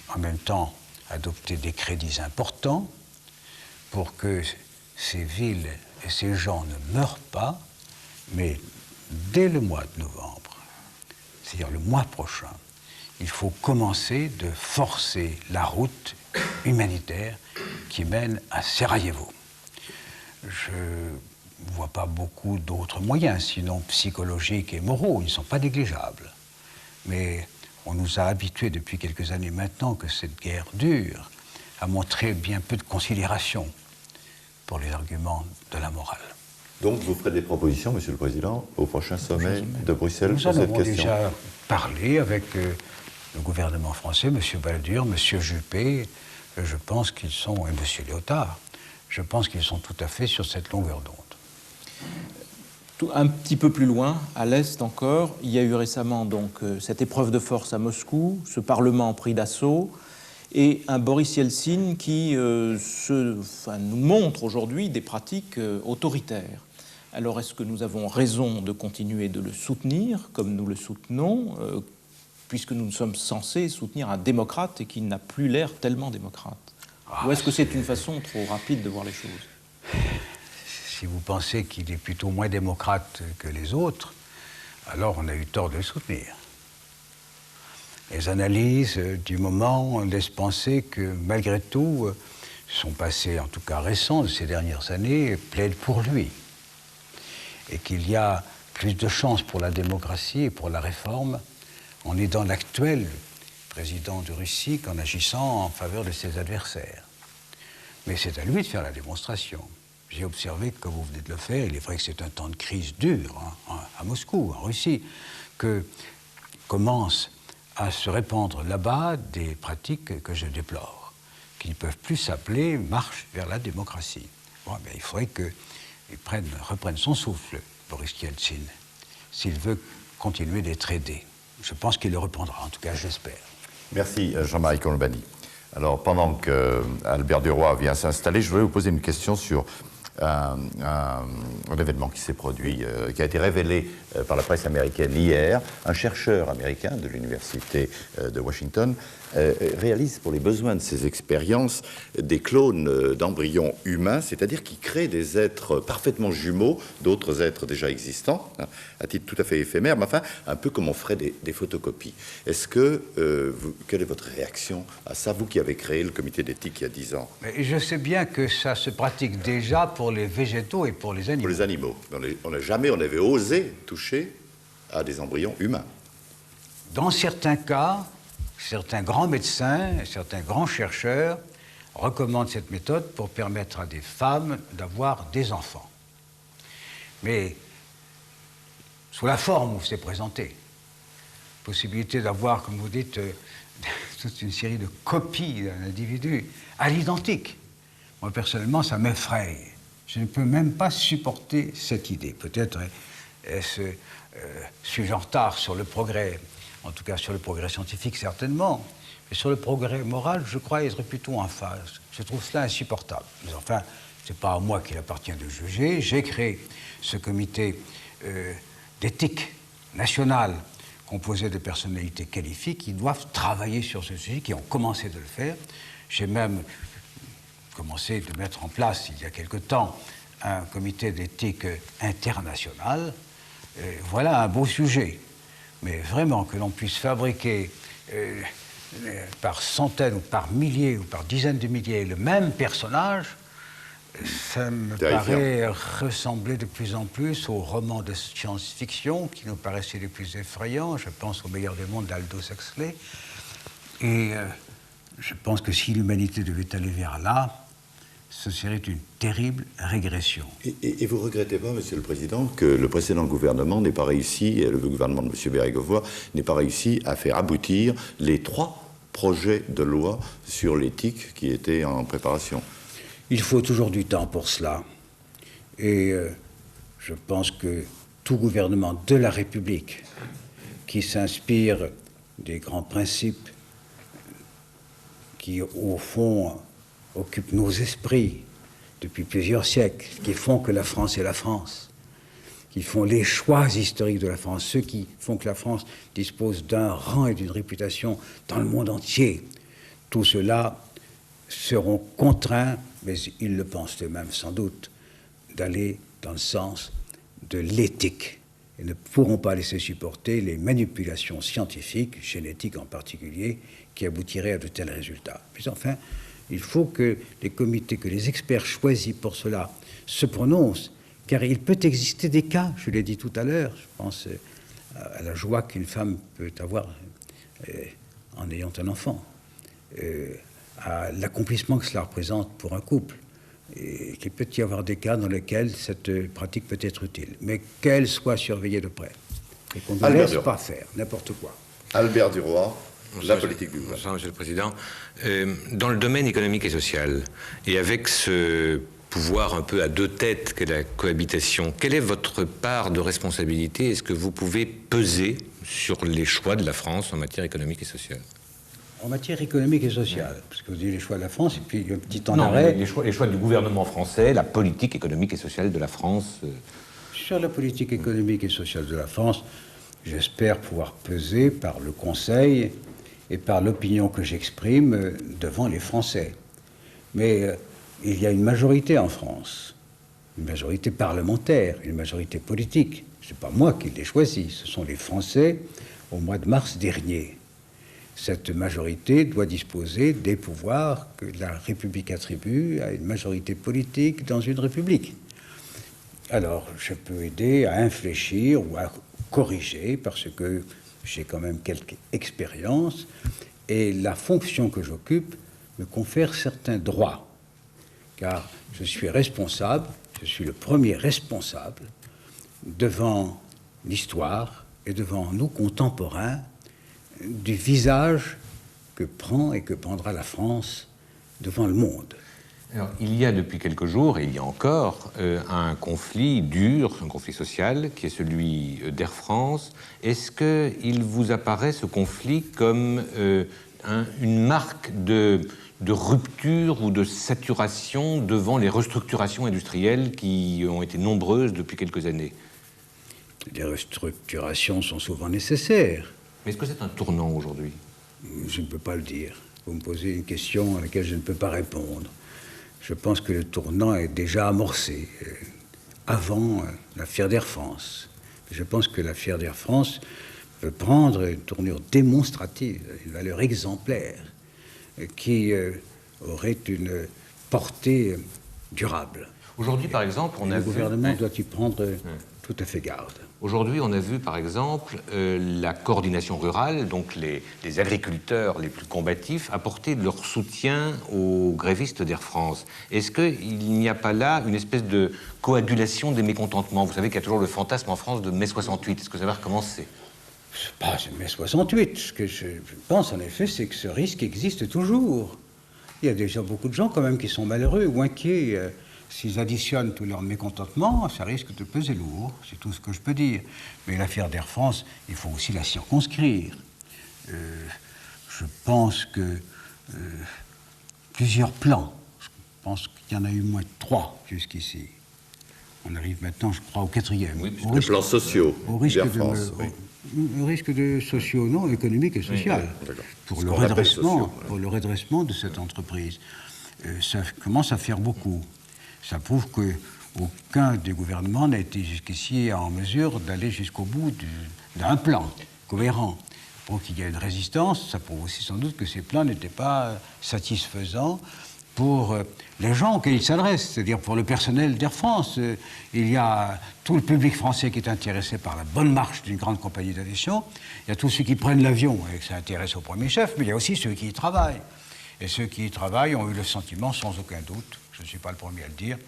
en même temps adopter des crédits importants pour que ces villes et ces gens ne meurent pas, mais dès le mois de novembre, c'est-à-dire le mois prochain, il faut commencer de forcer la route humanitaire qui mène à Sarajevo. Je ne vois pas beaucoup d'autres moyens, sinon psychologiques et moraux. Ils ne sont pas négligeables. Mais on nous a habitués depuis quelques années maintenant que cette guerre dure a montré bien peu de considération pour les arguments de la morale. Donc vous ferez des propositions, Monsieur le Président, au prochain sommet de Bruxelles Nous sur en cette avons question. déjà parlé avec le gouvernement français, M. Balladur, M. Juppé, je pense qu'ils sont, et M. Léotard, je pense qu'ils sont tout à fait sur cette longueur d'onde. Un petit peu plus loin, à l'est encore, il y a eu récemment donc cette épreuve de force à Moscou, ce Parlement pris d'assaut, et un Boris Yeltsin qui nous montre aujourd'hui des pratiques autoritaires. Alors est-ce que nous avons raison de continuer de le soutenir, comme nous le soutenons, puisque nous sommes censés soutenir un démocrate et qui n'a plus l'air tellement démocrate? Ou est-ce que c'est une façon trop rapide de voir les choses? Si vous pensez qu'il est plutôt moins démocrate que les autres, alors on a eu tort de le soutenir. Les analyses du moment laissent penser que malgré tout, son passé, en tout cas récent, de ces dernières années, plaide pour lui. Et qu'il y a plus de chances pour la démocratie et pour la réforme en aidant l'actuel président de Russie qu'en agissant en faveur de ses adversaires. Mais c'est à lui de faire la démonstration. J'ai observé que, comme vous venez de le faire, il est vrai que c'est un temps de crise dur à Moscou, en Russie, que commencent à se répandre là-bas des pratiques que je déplore, qui ne peuvent plus s'appeler marche vers la démocratie. Bon, ben, il faudrait qu'il reprenne son souffle, Boris Yeltsin, s'il veut continuer d'être aidé. Je pense qu'il le reprendra, en tout cas, j'espère. Merci, Jean-Marie Colombani. Alors, pendant qu'Albert Duroy vient s'installer, je voulais vous poser une question sur un événement qui s'est produit, qui a été révélé par la presse américaine hier. Un chercheur américain de l'université de Washington réalise pour les besoins de ses expériences des clones d'embryons humains, c'est-à-dire qui créent des êtres parfaitement jumeaux d'autres êtres déjà existants, hein, à titre tout à fait éphémère, mais enfin un peu comme on ferait des photocopies. Est-ce que, quelle est votre réaction à ça, vous qui avez créé le comité d'éthique il y a 10 ans? Mais je sais bien que ça se pratique déjà pour les végétaux et pour les animaux. Pour les animaux. On n'avait osé toucher à des embryons humains. Dans certains cas, certains grands médecins, certains grands chercheurs recommandent cette méthode pour permettre à des femmes d'avoir des enfants. Mais sous la forme où c'est présenté, possibilité d'avoir, comme vous dites, toute une série de copies d'un individu à l'identique. Moi, personnellement, ça m'effraie. Je ne peux même pas supporter cette idée. Peut-être suis-je en retard sur le progrès, en tout cas sur le progrès scientifique, certainement, mais sur le progrès moral, je crois être plutôt en phase. Je trouve cela insupportable. Mais enfin, ce n'est pas à moi qu'il appartient de juger. J'ai créé ce comité d'éthique nationale composé de personnalités qualifiées qui doivent travailler sur ce sujet, qui ont commencé de le faire. J'ai même commencé de mettre en place, il y a quelque temps, un comité d'éthique international. Voilà un beau sujet. Mais vraiment, que l'on puisse fabriquer par centaines ou par milliers ou par dizaines de milliers le même personnage, ça me paraît ressembler de plus en plus aux romans de science-fiction qui nous paraissaient les plus effrayants. Je pense au Meilleur des mondes d'Aldous Huxley. Et je pense que si l'humanité devait aller vers là, ce serait une terrible régression. Et vous ne regrettez pas, Monsieur le Président, que le précédent gouvernement n'ait pas réussi, et le gouvernement de M. Bérégovoy n'ait pas réussi à faire aboutir les 3 projets de loi sur l'éthique qui étaient en préparation? Il faut toujours du temps pour cela. Et je pense que tout gouvernement de la République qui s'inspire des grands principes qui, au fond, occupent nos esprits depuis plusieurs siècles, qui font que la France est la France, qui font les choix historiques de la France, ceux qui font que la France dispose d'un rang et d'une réputation dans le monde entier, tout cela seront contraints, mais ils le pensent eux-mêmes sans doute, d'aller dans le sens de l'éthique et ne pourront pas laisser supporter les manipulations scientifiques, génétiques en particulier, qui aboutiraient à de tels résultats. Mais enfin, il faut que les comités, que les experts choisis pour cela se prononcent, car il peut exister des cas, je l'ai dit tout à l'heure, je pense à la joie qu'une femme peut avoir en ayant un enfant, à l'accomplissement que cela représente pour un couple, et qu'il peut y avoir des cas dans lesquels cette pratique peut être utile, mais qu'elle soit surveillée de près, et qu'on ne laisse pas faire n'importe quoi. Albert Duroy, la politique du gouvernement. Bonsoir, Monsieur le Président. Dans le domaine économique et social, et avec ce pouvoir un peu à deux têtes qu'est la cohabitation, quelle est votre part de responsabilité? Est-ce que vous pouvez peser sur les choix de la France en matière économique et sociale? En matière économique et sociale, parce que vous dites les choix de la France, et puis un petit temps Non, d'arrêt. les choix du gouvernement français, la politique économique et sociale de la France. Sur la politique économique et sociale de la France, j'espère pouvoir peser par le Conseil et par l'opinion que j'exprime devant les Français. Mais il y a une majorité en France, une majorité parlementaire, une majorité politique. Ce n'est pas moi qui l'ai choisi, ce sont les Français au mois de mars dernier. Cette majorité doit disposer des pouvoirs que la République attribue à une majorité politique dans une République. Alors, je peux aider à infléchir ou à corriger, parce que j'ai quand même quelques expériences, et la fonction que j'occupe me confère certains droits, car je suis responsable, je suis le premier responsable devant l'histoire et devant nous contemporains du visage que prend et que prendra la France devant le monde. Alors, il y a depuis quelques jours, et il y a encore, un conflit dur, un conflit social, qui est celui d'Air France. Est-ce qu'il vous apparaît, ce conflit, comme une marque de rupture ou de saturation devant les restructurations industrielles qui ont été nombreuses depuis quelques années? Les restructurations sont souvent nécessaires. Mais est-ce que c'est un tournant aujourd'hui? Je ne peux pas le dire. Vous me posez une question à laquelle je ne peux pas répondre. Je pense que le tournant est déjà amorcé avant l'affaire d'Air France. Je pense que l'affaire d'Air France peut prendre une tournure démonstrative, une valeur exemplaire, qui aurait une portée durable. Aujourd'hui, par exemple, on a vu... Le gouvernement doit y prendre tout à fait garde. Aujourd'hui, on a vu, par exemple, la coordination rurale, donc les agriculteurs les plus combatifs, apporter de leur soutien aux grévistes d'Air France. Est-ce qu'il n'y a pas là une espèce de coagulation des mécontentements? Vous savez qu'il y a toujours le fantasme en France de mai 68. Est-ce que ça va recommencer? Pas mai 68. Ce que je pense, en effet, c'est que ce risque existe toujours. Il y a déjà beaucoup de gens, quand même, qui sont malheureux ou inquiets. S'ils additionnent tous leurs mécontentements, ça risque de peser lourd, c'est tout ce que je peux dire. Mais l'affaire d'Air France, il faut aussi la circonscrire. Je pense que plusieurs plans, je pense qu'il y en a eu moins de 3 jusqu'ici. On arrive maintenant, je crois, au 4e. Oui, les plans sociaux d'Air France, oui. Au risque de sociaux, non, économique et social, oui, pour le redressement de cette entreprise. Ça commence à faire beaucoup. Ça prouve qu'aucun des gouvernements n'a été jusqu'ici en mesure d'aller jusqu'au bout d'un plan cohérent. Pour qu'il y ait une résistance, ça prouve aussi sans doute que ces plans n'étaient pas satisfaisants pour les gens auxquels ils s'adressent, c'est-à-dire pour le personnel d'Air France. Il y a tout le public français qui est intéressé par la bonne marche d'une grande compagnie d'aviation. Il y a tous ceux qui prennent l'avion et que ça intéresse au premier chef, mais il y a aussi ceux qui y travaillent. Et ceux qui y travaillent ont eu le sentiment, sans aucun doute, je ne suis pas le premier à le dire,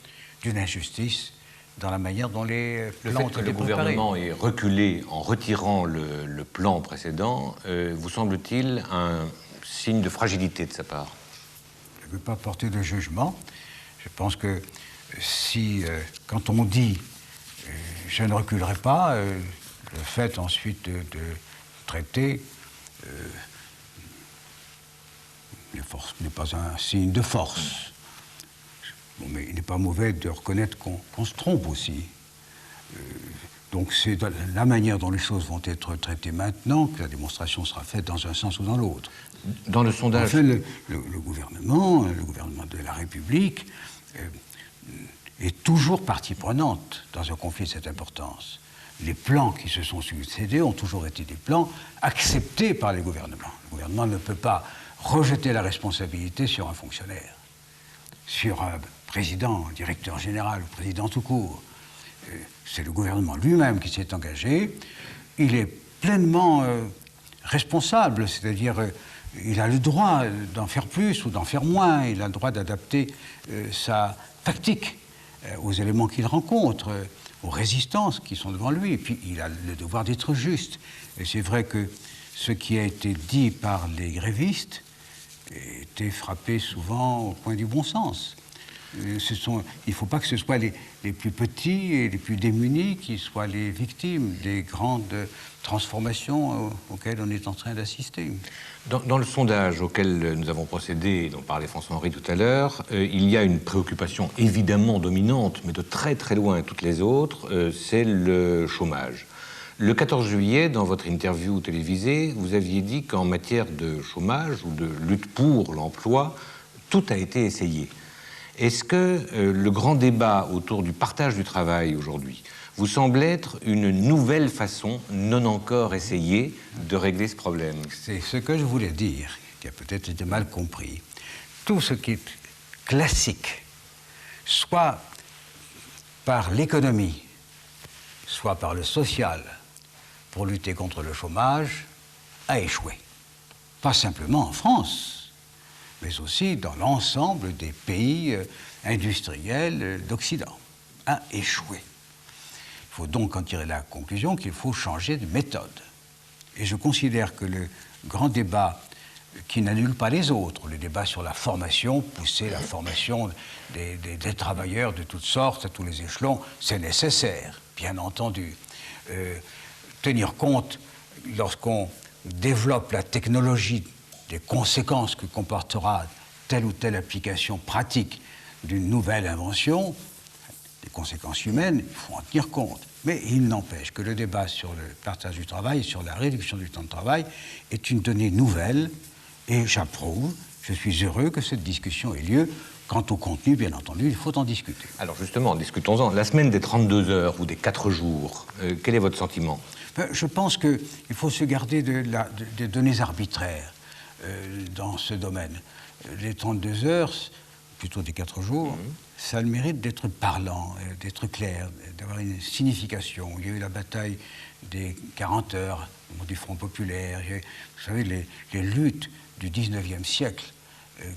d'une injustice dans la manière dont les plans ont été préparés. Le gouvernement est reculé en retirant le plan précédent, vous semble-t-il un signe de fragilité de sa part? Je ne veux pas porter de jugement. Je pense que si, quand on dit je ne reculerai pas, le fait ensuite de traiter n'est pas un signe de force. Bon, mais il n'est pas mauvais de reconnaître qu'on se trompe aussi. Donc c'est la manière dont les choses vont être traitées maintenant que la démonstration sera faite dans un sens ou dans l'autre. Dans le sondage... Enfin, le gouvernement de la République est toujours partie prenante dans un conflit de cette importance. les plans qui se sont succédés ont toujours été des plans acceptés par les gouvernements. Le gouvernement ne peut pas rejeter la responsabilité sur un fonctionnaire, sur un président, un directeur général, ou président tout court. C'est le gouvernement lui-même qui s'est engagé. Il est pleinement responsable, c'est-à-dire il a le droit d'en faire plus ou d'en faire moins, il a le droit d'adapter sa tactique aux éléments qu'il rencontre, aux résistances qui sont devant lui, et puis il a le devoir d'être juste. Et c'est vrai que ce qui a été dit par les grévistes était frappé souvent au coin du bon sens. Il ne faut pas que ce soit les plus petits et les plus démunis qui soient les victimes des grandes transformations auxquelles on est en train d'assister. Dans le sondage auquel nous avons procédé, dont parlait François-Henri tout à l'heure, il y a une préoccupation évidemment dominante, mais de très très loin toutes les autres, c'est le chômage. Le 14 juillet, dans votre interview télévisée, vous aviez dit qu'en matière de chômage ou de lutte pour l'emploi, tout a été essayé. Est-ce que le grand débat autour du partage du travail aujourd'hui vous semble être une nouvelle façon, non encore essayée, de régler ce problème? C'est ce que je voulais dire, qui a peut-être été mal compris. Tout ce qui est classique, soit par l'économie, soit par le social, pour lutter contre le chômage, a échoué. Pas simplement en France, mais aussi dans l'ensemble des pays industriels d'Occident, a échoué. Il faut donc en tirer la conclusion qu'il faut changer de méthode. Et je considère que le grand débat qui n'annule pas les autres, le débat sur la formation, pousser la formation des travailleurs de toutes sortes, à tous les échelons, c'est nécessaire, bien entendu. Tenir compte, lorsqu'on développe la technologie, des conséquences que comportera telle ou telle application pratique d'une nouvelle invention, des conséquences humaines, il faut en tenir compte. Mais il n'empêche que le débat sur le partage du travail et sur la réduction du temps de travail est une donnée nouvelle et j'approuve, je suis heureux que cette discussion ait lieu. Quant au contenu, bien entendu, il faut en discuter. Alors justement, discutons-en. La semaine des 32 heures ou des 4 jours, quel est votre sentiment? Je pense qu'il faut se garder des données arbitraires dans ce domaine. Les 32 heures, plutôt des 4 jours, ça a le mérite d'être parlant, d'être clair, d'avoir une signification. Il y a eu la bataille des 40 heures du Front populaire. Il y a eu, vous savez, les luttes du 19e siècle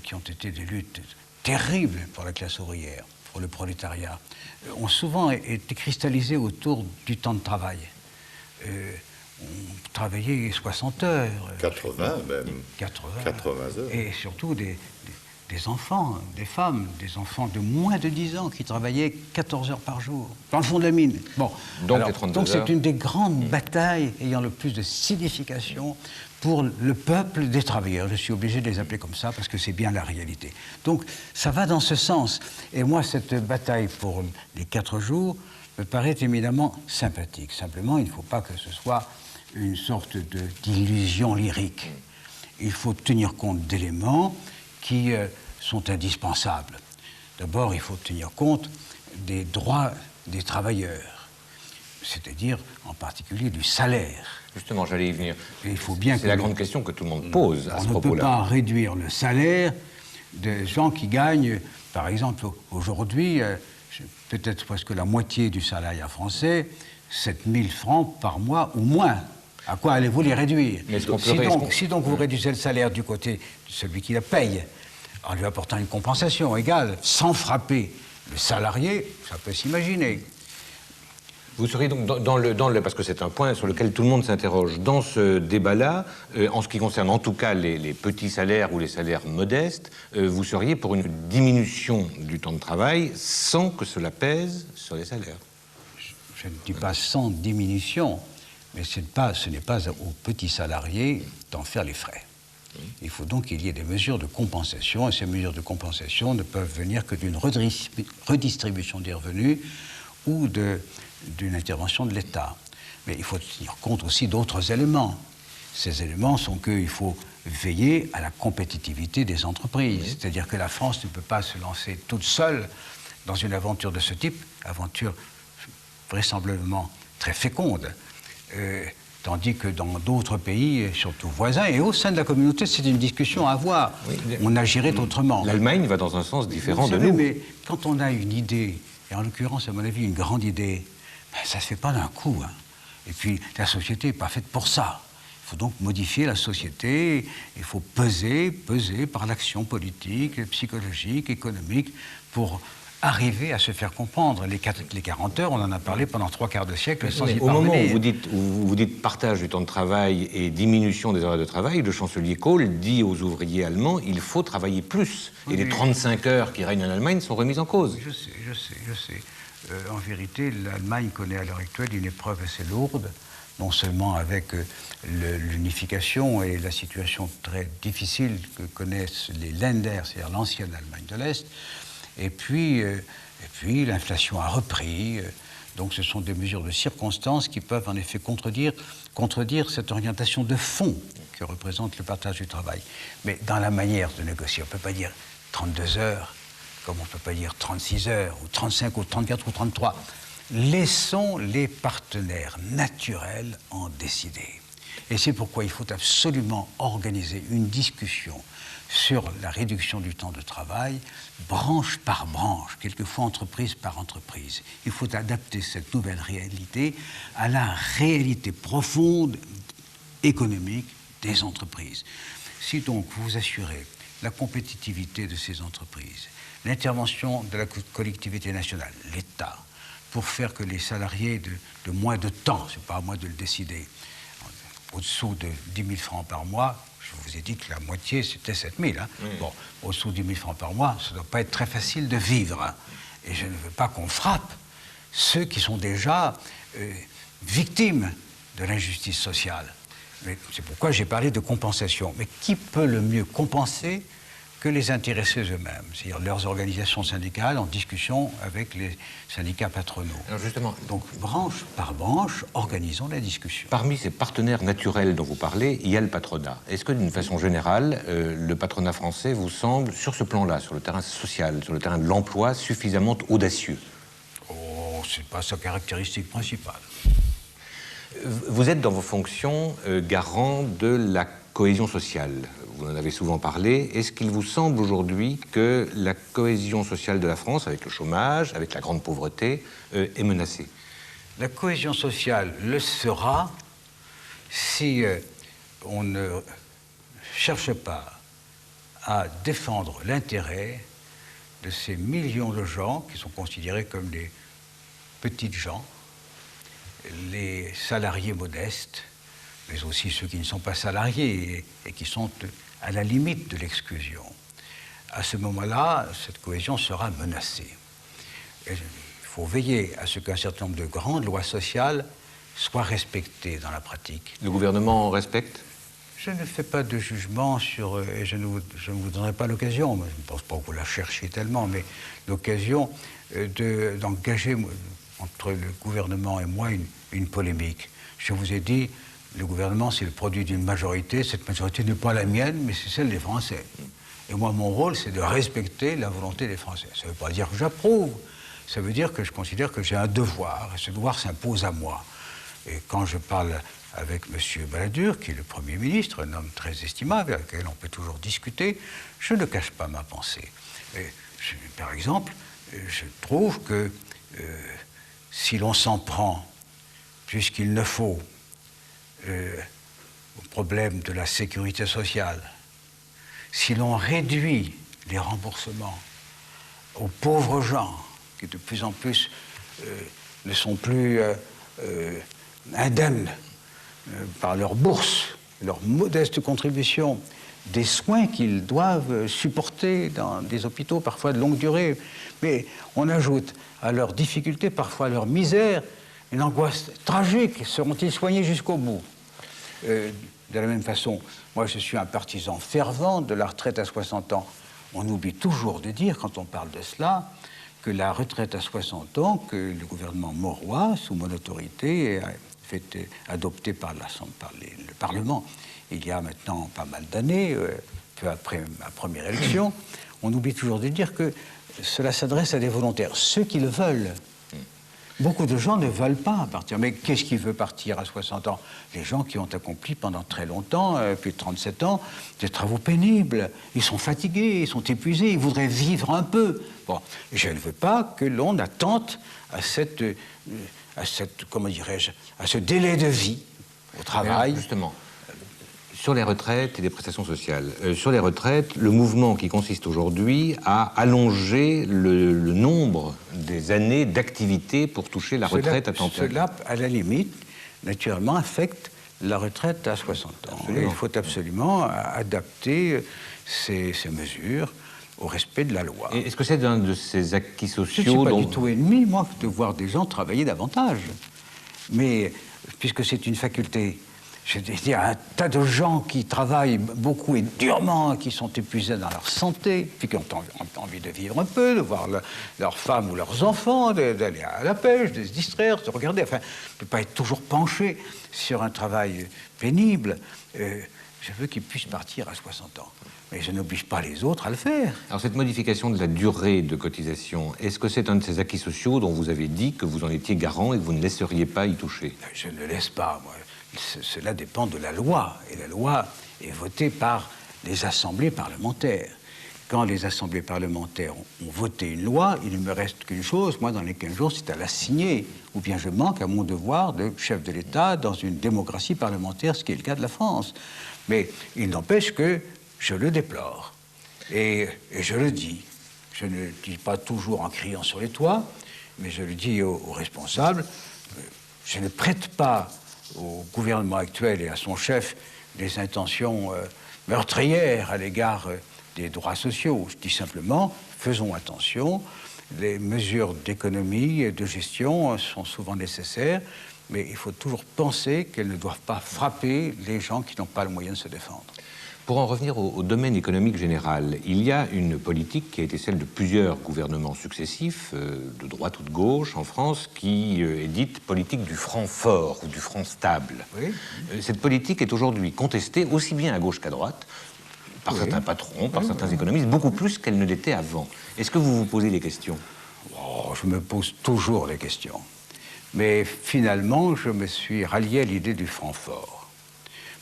qui ont été des luttes terribles pour la classe ouvrière, pour le prolétariat, ont souvent été cristallisées autour du temps de travail. On travaillait 60 heures. 80 même. 80 heures. Et surtout des enfants, des femmes, des enfants de moins de 10 ans qui travaillaient 14 heures par jour, dans le fond de la mine. Bon, donc c'est une des grandes batailles ayant le plus de signification pour le peuple des travailleurs. Je suis obligé de les appeler comme ça parce que c'est bien la réalité. Donc ça va dans ce sens. Et moi, cette bataille pour les 4 jours me paraît éminemment sympathique. Simplement, il ne faut pas que ce soit une sorte d'illusion lyrique. Il faut tenir compte d'éléments qui sont indispensables. D'abord, il faut tenir compte des droits des travailleurs, c'est-à-dire en particulier du salaire. Justement, j'allais y venir. C'est la grande question que tout le monde pose à ce propos-là. On ne peut pas réduire le salaire des gens qui gagnent, par exemple, aujourd'hui, peut-être presque la moitié du salariat français, 7 000 francs par mois ou moins. À quoi allez-vous les réduire? Si donc vous réduisez le salaire du côté de celui qui la paye, en lui apportant une compensation égale, sans frapper le salarié, ça peut s'imaginer. Vous seriez donc parce que c'est un point sur lequel tout le monde s'interroge, dans ce débat-là, en ce qui concerne en tout cas les petits salaires ou les salaires modestes, vous seriez pour une diminution du temps de travail sans que cela pèse sur les salaires? Je ne dis pas sans diminution, mais ce n'est pas aux petits salariés d'en faire les frais. Il faut donc qu'il y ait des mesures de compensation, et ces mesures de compensation ne peuvent venir que d'une redistribution des revenus ou d'une intervention de l'État. Mais il faut tenir compte aussi d'autres éléments. Ces éléments sont qu'il faut veiller à la compétitivité des entreprises. C'est-à-dire que la France ne peut pas se lancer toute seule dans une aventure de ce type, aventure vraisemblablement très féconde. Tandis que dans d'autres pays, surtout voisins, et au sein de la communauté, c'est une discussion à avoir. Oui, on agirait autrement. L'Allemagne va dans un sens différent de savez, nous. Mais quand on a une idée, et en l'occurrence, à mon avis, une grande idée, ben, ça ne se fait pas d'un coup. Hein. Et puis, la société n'est pas faite pour ça. Il faut donc modifier la société, il faut peser par l'action politique, psychologique, économique, pour arriver à se faire comprendre. Les 40 heures, on en a parlé pendant 3/4 de siècle sans y parvenir. Au moment où vous dites partage du temps de travail et diminution des horaires de travail, le chancelier Kohl dit aux ouvriers allemands il faut travailler plus. Oui, et les 35 heures qui règnent en Allemagne sont remises en cause. Je sais. En vérité, l'Allemagne connaît à l'heure actuelle une épreuve assez lourde, non seulement avec l'unification et la situation très difficile que connaissent les Länder, c'est-à-dire l'ancienne Allemagne de l'Est, et puis l'inflation a repris. Donc ce sont des mesures de circonstance qui peuvent en effet contredire cette orientation de fond que représente le partage du travail. Mais dans la manière de négocier, on ne peut pas dire 32 heures, comme on ne peut pas dire 36 heures, ou 35, ou 34, ou 33. Laissons les partenaires naturels en décider. Et c'est pourquoi il faut absolument organiser une discussion sur la réduction du temps de travail, branche par branche, quelquefois entreprise par entreprise. Il faut adapter cette nouvelle réalité à la réalité profonde économique des entreprises. Si donc vous assurez la compétitivité de ces entreprises, l'intervention de la collectivité nationale, l'État, pour faire que les salariés de moins de temps, c'est pas à moi de le décider, au-dessous de 10 000 francs par mois, je vous ai dit que la moitié, c'était 7 000. Hein. Oui. Bon, au-dessous de 10 000 francs par mois, ça ne doit pas être très facile de vivre. Hein. Et je ne veux pas qu'on frappe ceux qui sont déjà victimes de l'injustice sociale. Mais c'est pourquoi j'ai parlé de compensation. Mais qui peut le mieux compenser que les intéressés eux-mêmes, c'est-à-dire leurs organisations syndicales en discussion avec les syndicats patronaux. Alors justement, donc branche par branche, organisons la discussion. Parmi ces partenaires naturels dont vous parlez, il y a le patronat. Est-ce que d'une façon générale, le patronat français vous semble, sur ce plan-là, sur le terrain social, sur le terrain de l'emploi, suffisamment audacieux? Oh, c'est pas sa caractéristique principale. Vous êtes dans vos fonctions garant de la cohésion sociale. Vous en avez souvent parlé. Est-ce qu'il vous semble aujourd'hui que la cohésion sociale de la France, avec le chômage, avec la grande pauvreté, est menacée? La cohésion sociale le sera si on ne cherche pas à défendre l'intérêt de ces millions de gens qui sont considérés comme des petites gens, les salariés modestes, mais aussi ceux qui ne sont pas salariés et qui sont à la limite de l'exclusion. À ce moment-là, cette cohésion sera menacée. Et il faut veiller à ce qu'un certain nombre de grandes lois sociales soient respectées dans la pratique. Le gouvernement respecte? Je ne fais pas de jugement sur... et je ne vous donnerai pas l'occasion, je ne pense pas que vous la cherchiez tellement, mais l'occasion d'engager entre le gouvernement et moi une polémique. Je vous ai dit, le gouvernement, c'est le produit d'une majorité. Cette majorité n'est pas la mienne, mais c'est celle des Français. Et moi, mon rôle, c'est de respecter la volonté des Français. Ça ne veut pas dire que j'approuve. Ça veut dire que je considère que j'ai un devoir. Et ce devoir s'impose à moi. Et quand je parle avec M. Balladur, qui est le Premier ministre, un homme très estimable, avec lequel on peut toujours discuter, je ne cache pas ma pensée. Par exemple, je trouve que si l'on s'en prend, puisqu'il ne faut, au problème de la sécurité sociale, si l'on réduit les remboursements aux pauvres gens, qui de plus en plus ne sont plus indemnes par leur bourse, leur modeste contribution, des soins qu'ils doivent supporter dans des hôpitaux parfois de longue durée, mais on ajoute à leurs difficultés, parfois à leur misère, une angoisse tragique. Seront-ils soignés jusqu'au bout? De la même façon, moi je suis un partisan fervent de la retraite à 60 ans. On oublie toujours de dire, quand on parle de cela, que la retraite à 60 ans, que le gouvernement Mauroy, sous mon autorité, a fait adopter par le Parlement il y a maintenant pas mal d'années, peu après ma première élection, on oublie toujours de dire que cela s'adresse à des volontaires, ceux qui le veulent. Beaucoup de gens ne veulent pas partir. Mais qu'est-ce qui veut partir à 60 ans? Les gens qui ont accompli pendant très longtemps, plus de 37 ans, des travaux pénibles. Ils sont fatigués, ils sont épuisés, ils voudraient vivre un peu. Bon, je ne veux pas que l'on attente à comment dirais-je, à ce délai de vie au travail. Alors, justement, sur les retraites et les prestations sociales. Sur les retraites, le mouvement qui consiste aujourd'hui à allonger le nombre des années d'activité pour toucher la retraite à temps plein. Cela, à la limite, naturellement, affecte la retraite à 60 ans. Absolument. Il faut absolument adapter ces mesures au respect de la loi. Et est-ce que c'est un de ces acquis Je ne sociaux suis pas dont... du tout ennemi, moi, de voir des gens travailler davantage. Mais puisque c'est une faculté, je veux dire, un tas de gens qui travaillent beaucoup et durement, qui sont épuisés dans leur santé, puis qui ont envie de vivre un peu, de voir leurs femmes ou leurs enfants, d'aller à la pêche, de se distraire, de regarder, enfin, de ne pas être toujours penché sur un travail pénible. Je veux qu'ils puissent partir à 60 ans. Mais je n'oblige pas les autres à le faire. Alors cette modification de la durée de cotisation, est-ce que c'est un de ces acquis sociaux dont vous avez dit que vous en étiez garant et que vous ne laisseriez pas y toucher? Je ne laisse pas, moi. Cela dépend de la loi. Et la loi est votée par les assemblées parlementaires. Quand les assemblées parlementaires ont voté une loi, il ne me reste qu'une chose, moi, dans les 15 jours, c'est à la signer. Ou bien je manque à mon devoir de chef de l'État dans une démocratie parlementaire, ce qui est le cas de la France. Mais il n'empêche que je le déplore. Et je le dis. Je ne le dis pas toujours en criant sur les toits, mais je le dis aux responsables. Je ne prête pas au gouvernement actuel et à son chef des intentions meurtrières à l'égard des droits sociaux. Je dis simplement, faisons attention, les mesures d'économie et de gestion sont souvent nécessaires, mais il faut toujours penser qu'elles ne doivent pas frapper les gens qui n'ont pas le moyen de se défendre. Pour en revenir au domaine économique général, il y a une politique qui a été celle de plusieurs gouvernements successifs, de droite ou de gauche en France, qui est dite politique du franc fort ou du franc stable. Oui. Cette politique est aujourd'hui contestée aussi bien à gauche qu'à droite, par certains patrons, par certains économistes, beaucoup plus qu'elle ne l'était avant. Est-ce que vous vous posez des questions? Je me pose toujours des questions. Mais finalement, je me suis rallié à l'idée du franc fort.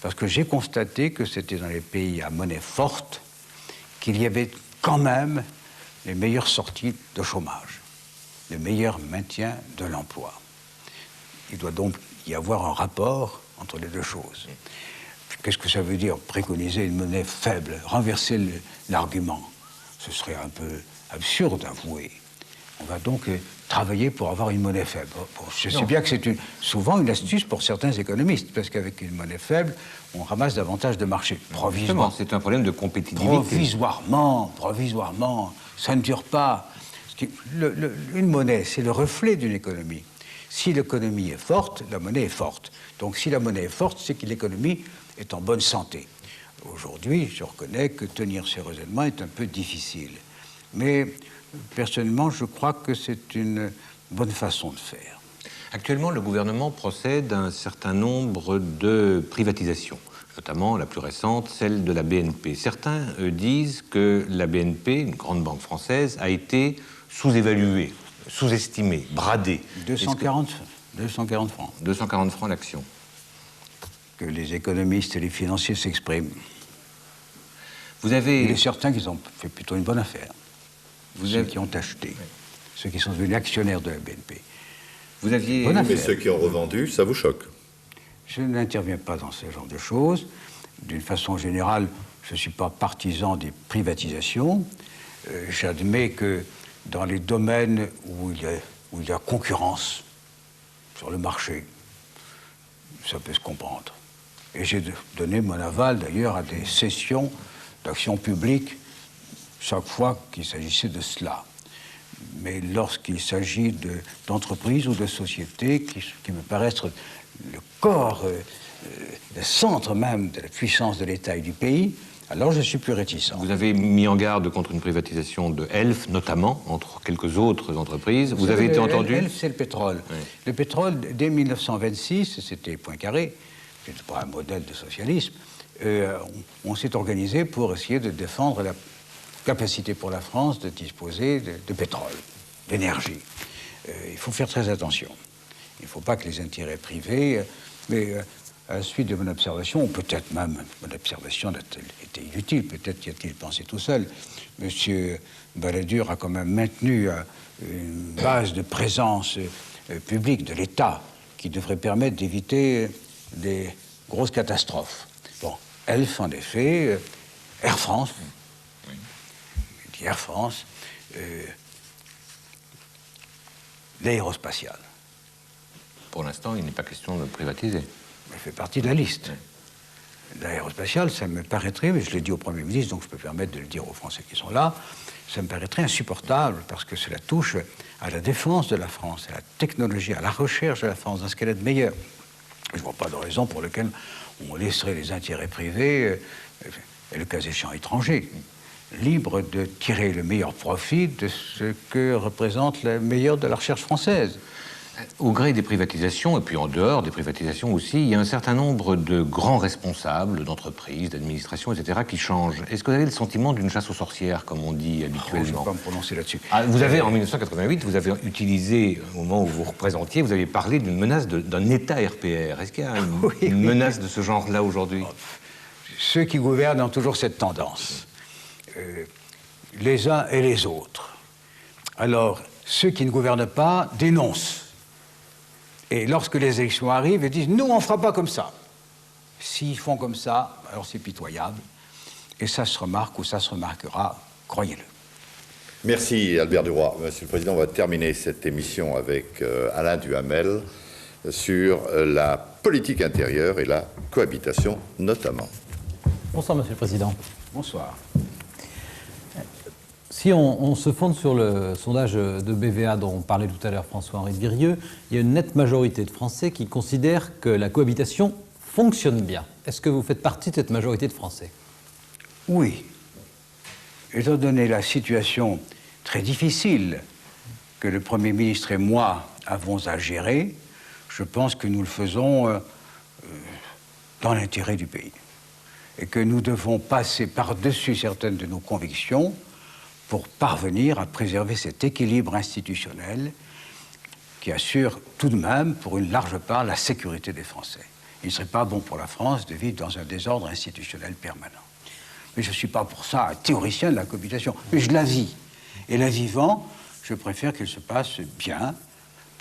Parce que j'ai constaté que c'était dans les pays à monnaie forte qu'il y avait quand même les meilleures sorties de chômage, le meilleur maintien de l'emploi. Il doit donc y avoir un rapport entre les deux choses. Qu'est-ce que ça veut dire, préconiser une monnaie faible, renverser l'argument? Ce serait un peu absurde, avouez. On va donc travailler pour avoir une monnaie faible. Bon, je sais bien que c'est souvent une astuce pour certains économistes, parce qu'avec une monnaie faible, on ramasse davantage de marché. Provisoirement. C'est un problème de compétitivité. Provisoirement, ça ne dure pas. Une monnaie, c'est le reflet d'une économie. Si l'économie est forte, la monnaie est forte. Donc si la monnaie est forte, c'est que l'économie est en bonne santé. Aujourd'hui, je reconnais que tenir ces raisonnements est un peu difficile. Mais personnellement, je crois que c'est une bonne façon de faire. Actuellement, le gouvernement procède à un certain nombre de privatisations, notamment la plus récente, celle de la BNP. Certains disent que la BNP, une grande banque française, a été sous-évaluée, sous-estimée, bradée. 240 francs. 240 francs l'action. Que les économistes et les financiers s'expriment. Vous avez... Il est certain qu'ils ont fait plutôt une bonne affaire. Ceux qui ont acheté, ceux qui sont devenus actionnaires de la BNP. Vous aviez... Mais ceux qui ont revendu, ça vous choque? Je n'interviens pas dans ce genre de choses. D'une façon générale, je ne suis pas partisan des privatisations. J'admets que dans les domaines où il y a concurrence sur le marché, ça peut se comprendre. Et j'ai donné mon aval, d'ailleurs, à des cessions d'actions publiques chaque fois qu'il s'agissait de cela. Mais lorsqu'il s'agit d'entreprises ou de sociétés qui me paraissent être le corps, le centre même de la puissance de l'État et du pays, alors je suis plus réticent. Vous avez mis en garde contre une privatisation de Elf, notamment, entre quelques autres entreprises. Vous avez été entendu? Elf, c'est le pétrole. Oui. Le pétrole, dès 1926, c'était Poincaré, qui n'était pas un modèle de socialisme, on s'est organisé pour essayer de défendre la capacité pour la France de disposer de pétrole, d'énergie. il faut faire très attention. Il ne faut pas que les intérêts privés... mais à la suite de mon observation, ou peut-être même mon observation était inutile, peut-être y a-t-il pensé tout seul, M. Balladur a quand même maintenu une base de présence publique de l'État qui devrait permettre d'éviter des grosses catastrophes. Bon, ELF, en effet, Air France, je dis Air France, l'aérospatiale. Pour l'instant, il n'est pas question de privatiser. Elle fait partie de la liste. L'aérospatiale, ça me paraîtrait, mais je l'ai dit au Premier ministre, donc je peux permettre de le dire aux Français qui sont là, ça me paraîtrait insupportable parce que cela touche à la défense de la France, à la technologie, à la recherche de la France, dans ce qu'elle est de meilleur. Je ne vois pas de raison pour laquelle on laisserait les intérêts privés, et le cas échéant étrangers, libres de tirer le meilleur profit de ce que représente le meilleur de la recherche française. Au gré des privatisations, et puis en dehors des privatisations aussi, il y a un certain nombre de grands responsables d'entreprises, d'administrations, etc., qui changent. Est-ce que vous avez le sentiment d'une chasse aux sorcières, comme on dit habituellement? Je ne vais pas me prononcer là-dessus. Vous avez, en 1988, vous avez utilisé, au moment où vous représentiez, vous avez parlé d'une menace d'un État RPR. Est-ce qu'il y a une menace de ce genre-là aujourd'hui? Ceux qui gouvernent ont toujours cette tendance, les uns et les autres. Alors, ceux qui ne gouvernent pas dénoncent. Et lorsque les élections arrivent, ils disent « Nous, on ne fera pas comme ça ». S'ils font comme ça, alors c'est pitoyable. Et ça se remarque ou ça se remarquera, croyez-le. Merci Albert Duroy. Monsieur le Président, on va terminer cette émission avec Alain Duhamel sur la politique intérieure et la cohabitation notamment. Bonsoir Monsieur le Président. Bonsoir. Si on se fonde sur le sondage de BVA dont parlait tout à l'heure François-Henri de Virieu, il y a une nette majorité de Français qui considèrent que la cohabitation fonctionne bien. Est-ce que vous faites partie de cette majorité de Français? Oui. Étant donné la situation très difficile que le Premier ministre et moi avons à gérer, je pense que nous le faisons dans l'intérêt du pays. Et que nous devons passer par-dessus certaines de nos convictions pour parvenir à préserver cet équilibre institutionnel qui assure tout de même, pour une large part, la sécurité des Français. Il ne serait pas bon pour la France de vivre dans un désordre institutionnel permanent. Mais je ne suis pas pour ça un théoricien de la cohabitation, mais je la vis. Et la vivant, je préfère qu'elle se passe bien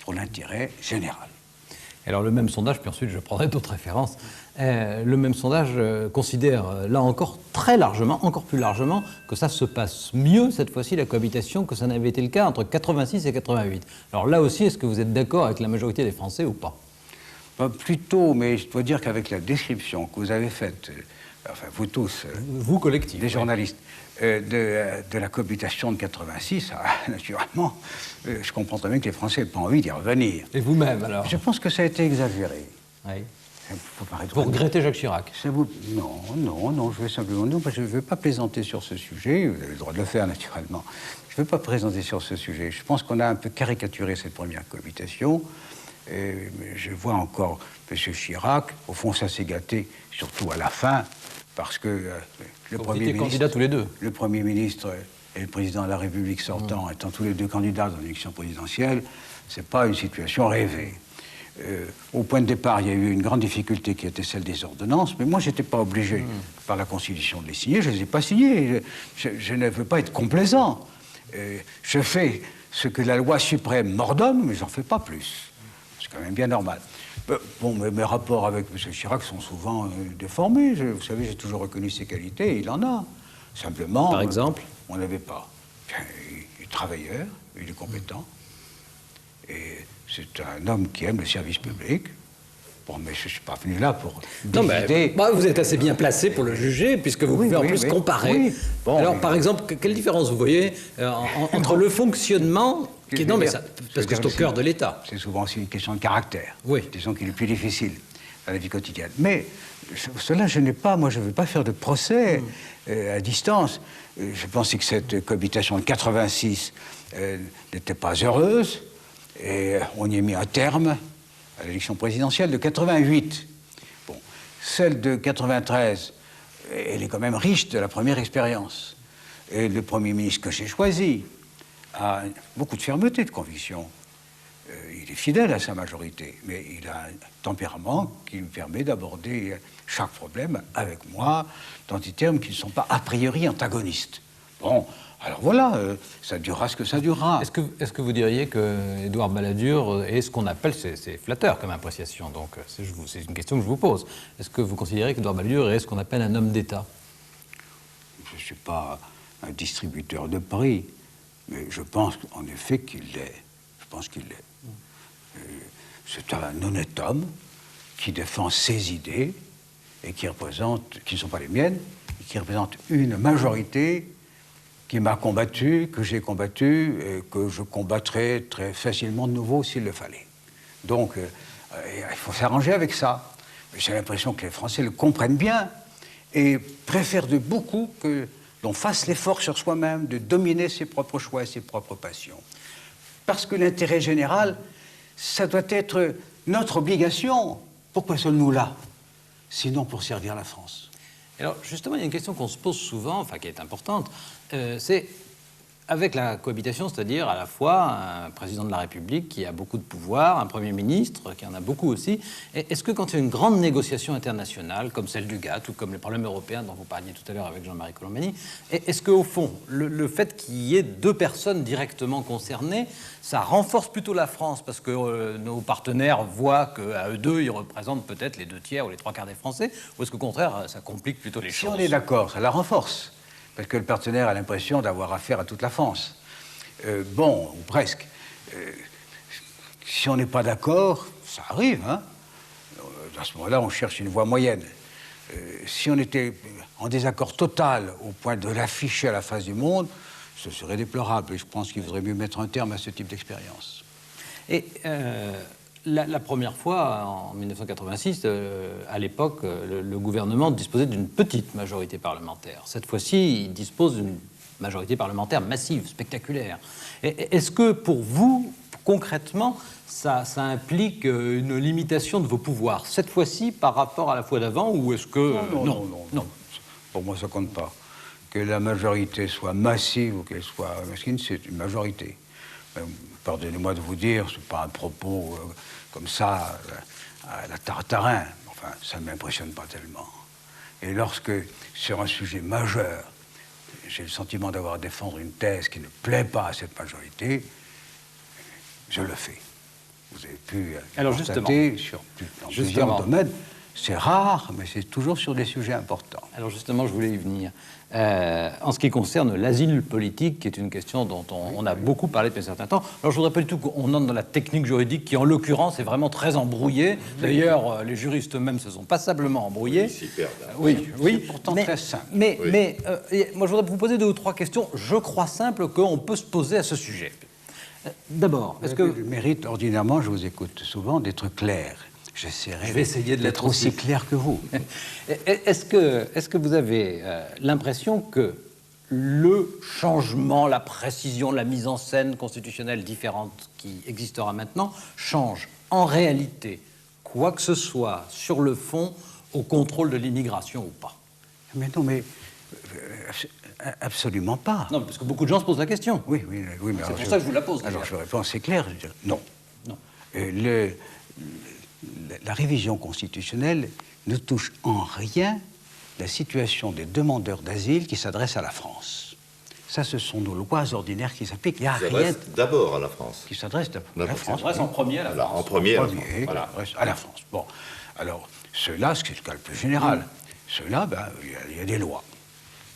pour l'intérêt général. Alors le même sondage, puis ensuite je prendrai d'autres références, le même sondage considère là encore très largement, encore plus largement, que ça se passe mieux cette fois-ci la cohabitation que ça n'avait été le cas entre 86 et 88. Alors là aussi, est-ce que vous êtes d'accord avec la majorité des Français ou pas? Plutôt, mais je dois dire qu'avec la description que vous avez faite, enfin vous tous, vous collectif, les journalistes, de la cohabitation de 86, naturellement, je comprends très bien que les Français n'aient pas envie d'y revenir. Et vous-même, alors? Je pense que ça a été exagéré. Oui. Vous regrettez Jacques Chirac? Non, je vais simplement... Non, je ne veux pas plaisanter sur ce sujet, vous avez le droit de le faire, naturellement. Je ne veux pas plaisanter sur ce sujet. Je pense qu'on a un peu caricaturé cette première cohabitation. Je vois encore M. Chirac, au fond, ça s'est gâté, surtout à la fin, parce que le Premier ministre... candidats tous les deux. Le Premier ministre et le Président de la République sortant étant tous les deux candidats dans l'élection présidentielle, ce n'est pas une situation rêvée. Au point de départ, il y a eu une grande difficulté qui était celle des ordonnances, mais moi, je n'étais pas obligé par la Constitution de les signer, je ne les ai pas signées. Je ne veux pas être complaisant. Je fais ce que la loi suprême m'ordonne, mais je n'en fais pas plus. C'est quand même bien normal. Bon, mes rapports avec M. Chirac sont souvent déformés. Vous savez, j'ai toujours reconnu ses qualités, et il en a. Simplement... Par exemple? On n'avait pas. Il est travailleur, il est compétent, et c'est un homme qui aime le service public. Bon, mais je ne suis pas venu là pour décider... vous êtes assez bien placé pour le juger, puisque vous pouvez en plus comparer. Oui. Bon, alors, par exemple, quelle différence vous voyez entre le fonctionnement... parce que c'est au cœur de l'État. C'est souvent aussi une question de caractère. Oui. Disons qu'il est plus difficile dans la vie quotidienne. Mais cela, je ne veux pas faire de procès à distance. Je pensais que cette cohabitation de 86 n'était pas heureuse, et on y a mis un terme à l'élection présidentielle de 88. Bon, celle de 93, elle est quand même riche de la première expérience. Et le Premier ministre que j'ai choisi a beaucoup de fermeté de conviction. il est fidèle à sa majorité, mais il a un tempérament qui lui permet d'aborder chaque problème avec moi dans des termes qui ne sont pas a priori antagonistes. Bon, alors voilà, ça durera ce que ça durera. Est-ce que vous diriez que Édouard Balladur est ce qu'on appelle, c'est flatteur comme appréciation, donc c'est une question que je vous pose. Est-ce que vous considérez qu'Édouard Balladur est ce qu'on appelle un homme d'État? Je ne suis pas un distributeur de prix, mais je pense en effet qu'il l'est. Je pense qu'il l'est. C'est un honnête homme qui défend ses idées et qui ne sont pas les miennes, et qui représente une majorité qui m'a combattu, que j'ai combattu et que je combattrai très facilement de nouveau s'il le fallait. Donc, il faut s'arranger avec ça. J'ai l'impression que les Français le comprennent bien et préfèrent de beaucoup que l'on fasse l'effort sur soi-même de dominer ses propres choix et ses propres passions. Parce que l'intérêt général, ça doit être notre obligation. Pourquoi sommes-nous là? Sinon pour servir la France. Alors justement, il y a une question qu'on se pose souvent, enfin qui est importante, c'est avec la cohabitation, c'est-à-dire à la fois un président de la République qui a beaucoup de pouvoir, un Premier ministre qui en a beaucoup aussi, est-ce que quand il y a une grande négociation internationale, comme celle du GATT ou comme le Parlement européen dont vous parliez tout à l'heure avec Jean-Marie Colombani, est-ce qu'au fond, le fait qu'il y ait deux personnes directement concernées, ça renforce plutôt la France parce que nos partenaires voient qu'à eux deux, ils représentent peut-être les 2/3 ou les 3/4 des Français, ou est-ce qu'au contraire, ça complique plutôt les choses? Si on est d'accord, ça la renforce. Parce que le partenaire a l'impression d'avoir affaire à toute la France. Bon, ou presque. Si on n'est pas d'accord, ça arrive, hein. À ce moment-là, on cherche une voie moyenne. Si on était en désaccord total au point de l'afficher à la face du monde, ce serait déplorable. Et je pense qu'il vaudrait mieux mettre un terme à ce type d'expérience. Et la première fois, en 1986, à l'époque, le gouvernement disposait d'une petite majorité parlementaire. Cette fois-ci, il dispose d'une majorité parlementaire massive, spectaculaire. Est-ce que pour vous, concrètement, ça implique une limitation de vos pouvoirs, cette fois-ci par rapport à la fois d'avant, ou est-ce que... Non. Pour moi, ça compte pas. Que la majorité soit massive ou qu'elle soit mesquine, c'est une majorité. Pardonnez-moi de vous dire, c'est pas un propos comme ça à la Tartarin. Enfin, ça ne m'impressionne pas tellement. Et lorsque, sur un sujet majeur, j'ai le sentiment d'avoir à défendre une thèse qui ne plaît pas à cette majorité, je le fais. Vous avez pu constater dans plusieurs domaines. C'est rare, mais c'est toujours sur des sujets importants. Alors justement, je voulais y venir. En ce qui concerne l'asile politique, qui est une question dont on a beaucoup parlé depuis un certain temps, alors je ne voudrais pas du tout qu'on entre dans la technique juridique qui, en l'occurrence, est vraiment très embrouillée. D'ailleurs, les juristes eux-mêmes se sont passablement embrouillés. Oui, c'est pourtant très simple. Mais moi, je voudrais vous poser 2 ou 3 questions, je crois simples, qu'on peut se poser à ce sujet. D'abord, est-ce que... Le mérite, ordinairement, je vous écoute souvent, d'être clair. Je vais essayer d'être aussi clair que vous. Est-ce que vous avez l'impression que le changement, la précision, la mise en scène constitutionnelle différente qui existera maintenant change en réalité quoi que ce soit sur le fond au contrôle de l'immigration ou pas? Mais non, mais absolument pas. Non, parce que beaucoup de gens se posent la question. Oui, mais c'est pour ça que je vous la pose. Alors je réponds assez clair, je dis non. La révision constitutionnelle ne touche en rien la situation des demandeurs d'asile qui s'adressent à la France. Ça, ce sont nos lois ordinaires qui s'appliquent. Il n'y a rien d'abord à la France. Qui s'adresse à la France. Qui s'adresse en premier à la France. En premier, voilà, à la France. Bon, alors, ceux-là, c'est le cas le plus général. Ceux-là, il y a des lois.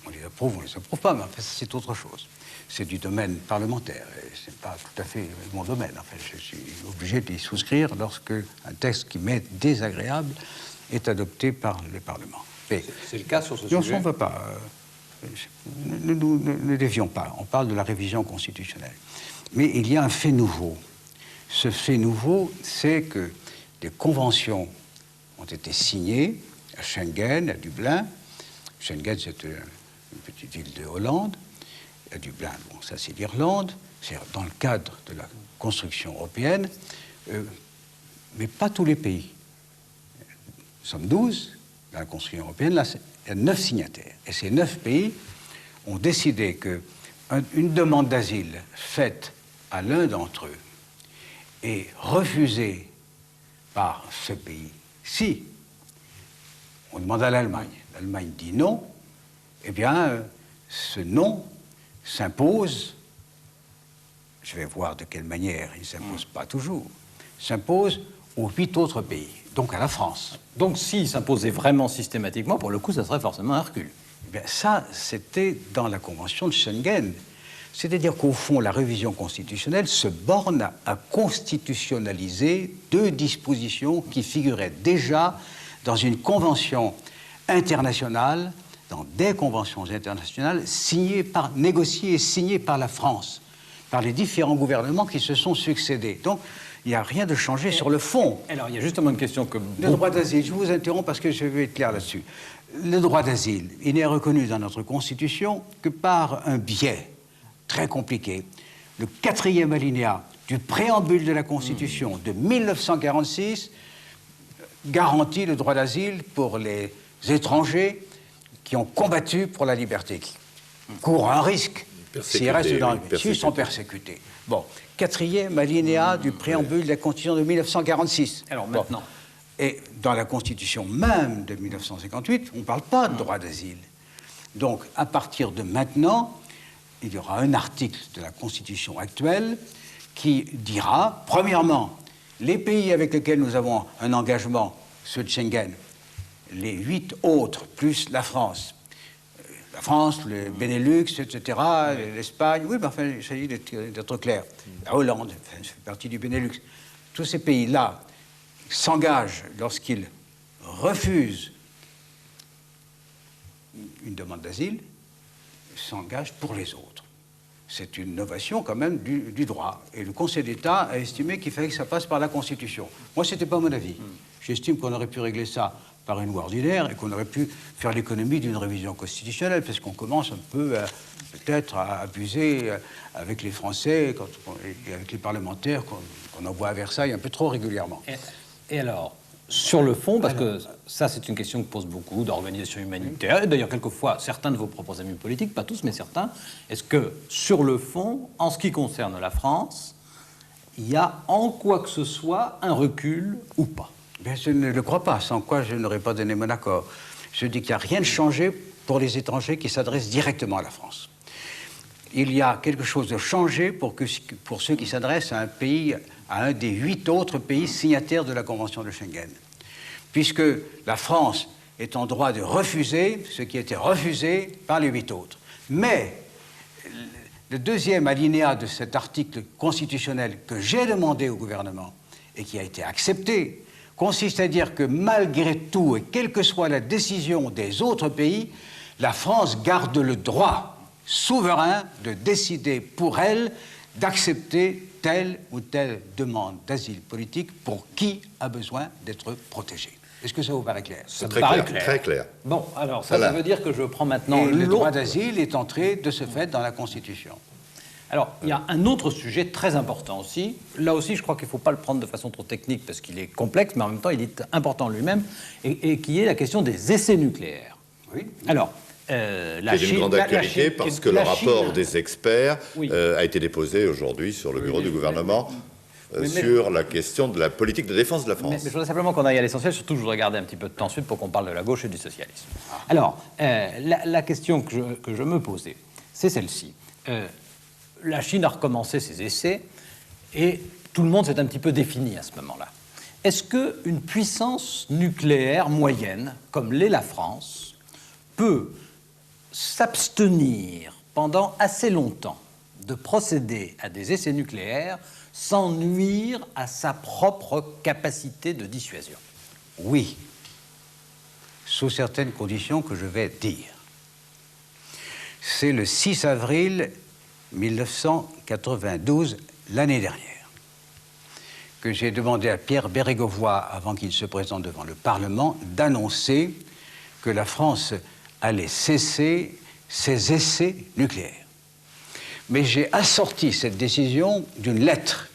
On les approuve, on les approuve pas, mais en fait, c'est autre chose. C'est du domaine parlementaire, et c'est pas tout à fait mon domaine. En fait, je suis obligé d'y souscrire lorsque un texte qui m'est désagréable est adopté par le Parlement. C'est le cas sur ce sujet. On ne veut pas. Ne dévions pas. On parle de la révision constitutionnelle. Mais il y a un fait nouveau. Ce fait nouveau, c'est que des conventions ont été signées à Schengen, à Dublin. Schengen, c'est une petite ville de Hollande. À Dublin, bon, ça c'est l'Irlande, c'est dans le cadre de la construction européenne, mais pas tous les pays. Nous sommes 12 dans la construction européenne, là il y a 9 signataires. Et ces 9 pays ont décidé qu'une demande d'asile faite à l'un d'entre eux est refusé par ce pays-ci, on demande à l'Allemagne. L'Allemagne dit non, eh bien, ce non s'impose, je vais voir de quelle manière, il ne s'impose pas toujours, s'impose aux 8 autres pays, donc à la France. Donc s'il s'imposait vraiment systématiquement, pour le coup, ça serait forcément un recul. Eh bien, ça, c'était dans la Convention de Schengen. C'est-à-dire qu'au fond, la révision constitutionnelle se borne à constitutionnaliser 2 dispositions qui figuraient déjà dans une convention internationale, dans des conventions internationales négociées et signées par la France, par les différents gouvernements qui se sont succédés. Donc, il n'y a rien de changé sur le fond. Alors, il y a justement une question que... Le droit d'asile, je vous interromps parce que je vais être clair là-dessus. Le droit d'asile, il n'est reconnu dans notre Constitution que par un biais très compliqué. Le 4e alinéa du préambule de la Constitution de 1946 garantit le droit d'asile pour les étrangers qui ont combattu pour la liberté, qui courent un risque s'ils restent dans le pays, s'ils sont persécutés. Bon, 4e alinéa du préambule de la Constitution de 1946. Alors maintenant. Bon. Et dans la Constitution même de 1958, on ne parle pas de droit d'asile. Donc, à partir de maintenant, il y aura un article de la Constitution actuelle qui dira, premièrement, les pays avec lesquels nous avons un engagement, ceux de Schengen, les 8 autres, plus la France, le Benelux, etc., l'Espagne, oui, mais enfin, il s'agit d'être clair, la Hollande, enfin, ça fait partie du Benelux, tous ces pays-là s'engagent lorsqu'ils refusent une demande d'asile, s'engagent pour les autres. C'est une innovation quand même du droit. Et le Conseil d'État a estimé qu'il fallait que ça passe par la Constitution. Moi, ce n'était pas mon avis. J'estime qu'on aurait pu régler ça par une loi ordinaire et qu'on aurait pu faire l'économie d'une révision constitutionnelle, parce qu'on commence un peu peut-être à abuser avec les Français et avec les parlementaires qu'on envoie à Versailles un peu trop régulièrement. Et alors, sur le fond, parce que ça, c'est une question que posent beaucoup d'organisations humanitaires, et d'ailleurs, quelquefois, certains de vos propres amis politiques, pas tous, mais certains, est-ce que, sur le fond, en ce qui concerne la France, il y a en quoi que ce soit un recul ou pas? Bien, je ne le crois pas, sans quoi je n'aurais pas donné mon accord. Je dis qu'il n'y a rien de changé pour les étrangers qui s'adressent directement à la France. Il y a quelque chose de changé pour ceux qui s'adressent à un pays, à un des 8 autres pays signataires de la Convention de Schengen. Puisque la France est en droit de refuser ce qui a été refusé par les 8 autres. Mais le 2e alinéa de cet article constitutionnel que j'ai demandé au gouvernement et qui a été accepté consiste à dire que malgré tout, et quelle que soit la décision des autres pays, la France garde le droit souverain de décider pour elle d'accepter telle ou telle demande d'asile politique pour qui a besoin d'être protégé. Est-ce que ça vous paraît clair? C'est très clair, très clair. Bon, alors ça veut dire que je prends maintenant... Et le droit d'asile est entré de ce fait dans la Constitution. Alors, il y a un autre sujet très important aussi. Là aussi, je crois qu'il ne faut pas le prendre de façon trop technique parce qu'il est complexe, mais en même temps, il est important lui-même, et qui est la question des essais nucléaires. Oui. Alors, c'est d'une grande actualité parce que le rapport des experts a été déposé aujourd'hui sur le bureau du gouvernement sur la question de la politique de défense de la France. Mais je voudrais simplement qu'on aille à l'essentiel, surtout que je voudrais garder un petit peu de temps ensuite pour qu'on parle de la gauche et du socialisme. Alors, la question que je me posais, c'est celle-ci. La Chine a recommencé ses essais et tout le monde s'est un petit peu défini à ce moment-là. Est-ce qu'une puissance nucléaire moyenne, comme l'est la France, peut s'abstenir pendant assez longtemps de procéder à des essais nucléaires sans nuire à sa propre capacité de dissuasion? Oui, sous certaines conditions que je vais dire. C'est le 6 avril 1992, l'année dernière, que j'ai demandé à Pierre Bérégovoy, avant qu'il se présente devant le Parlement, d'annoncer que la France allait cesser ses essais nucléaires. Mais j'ai assorti cette décision d'une lettre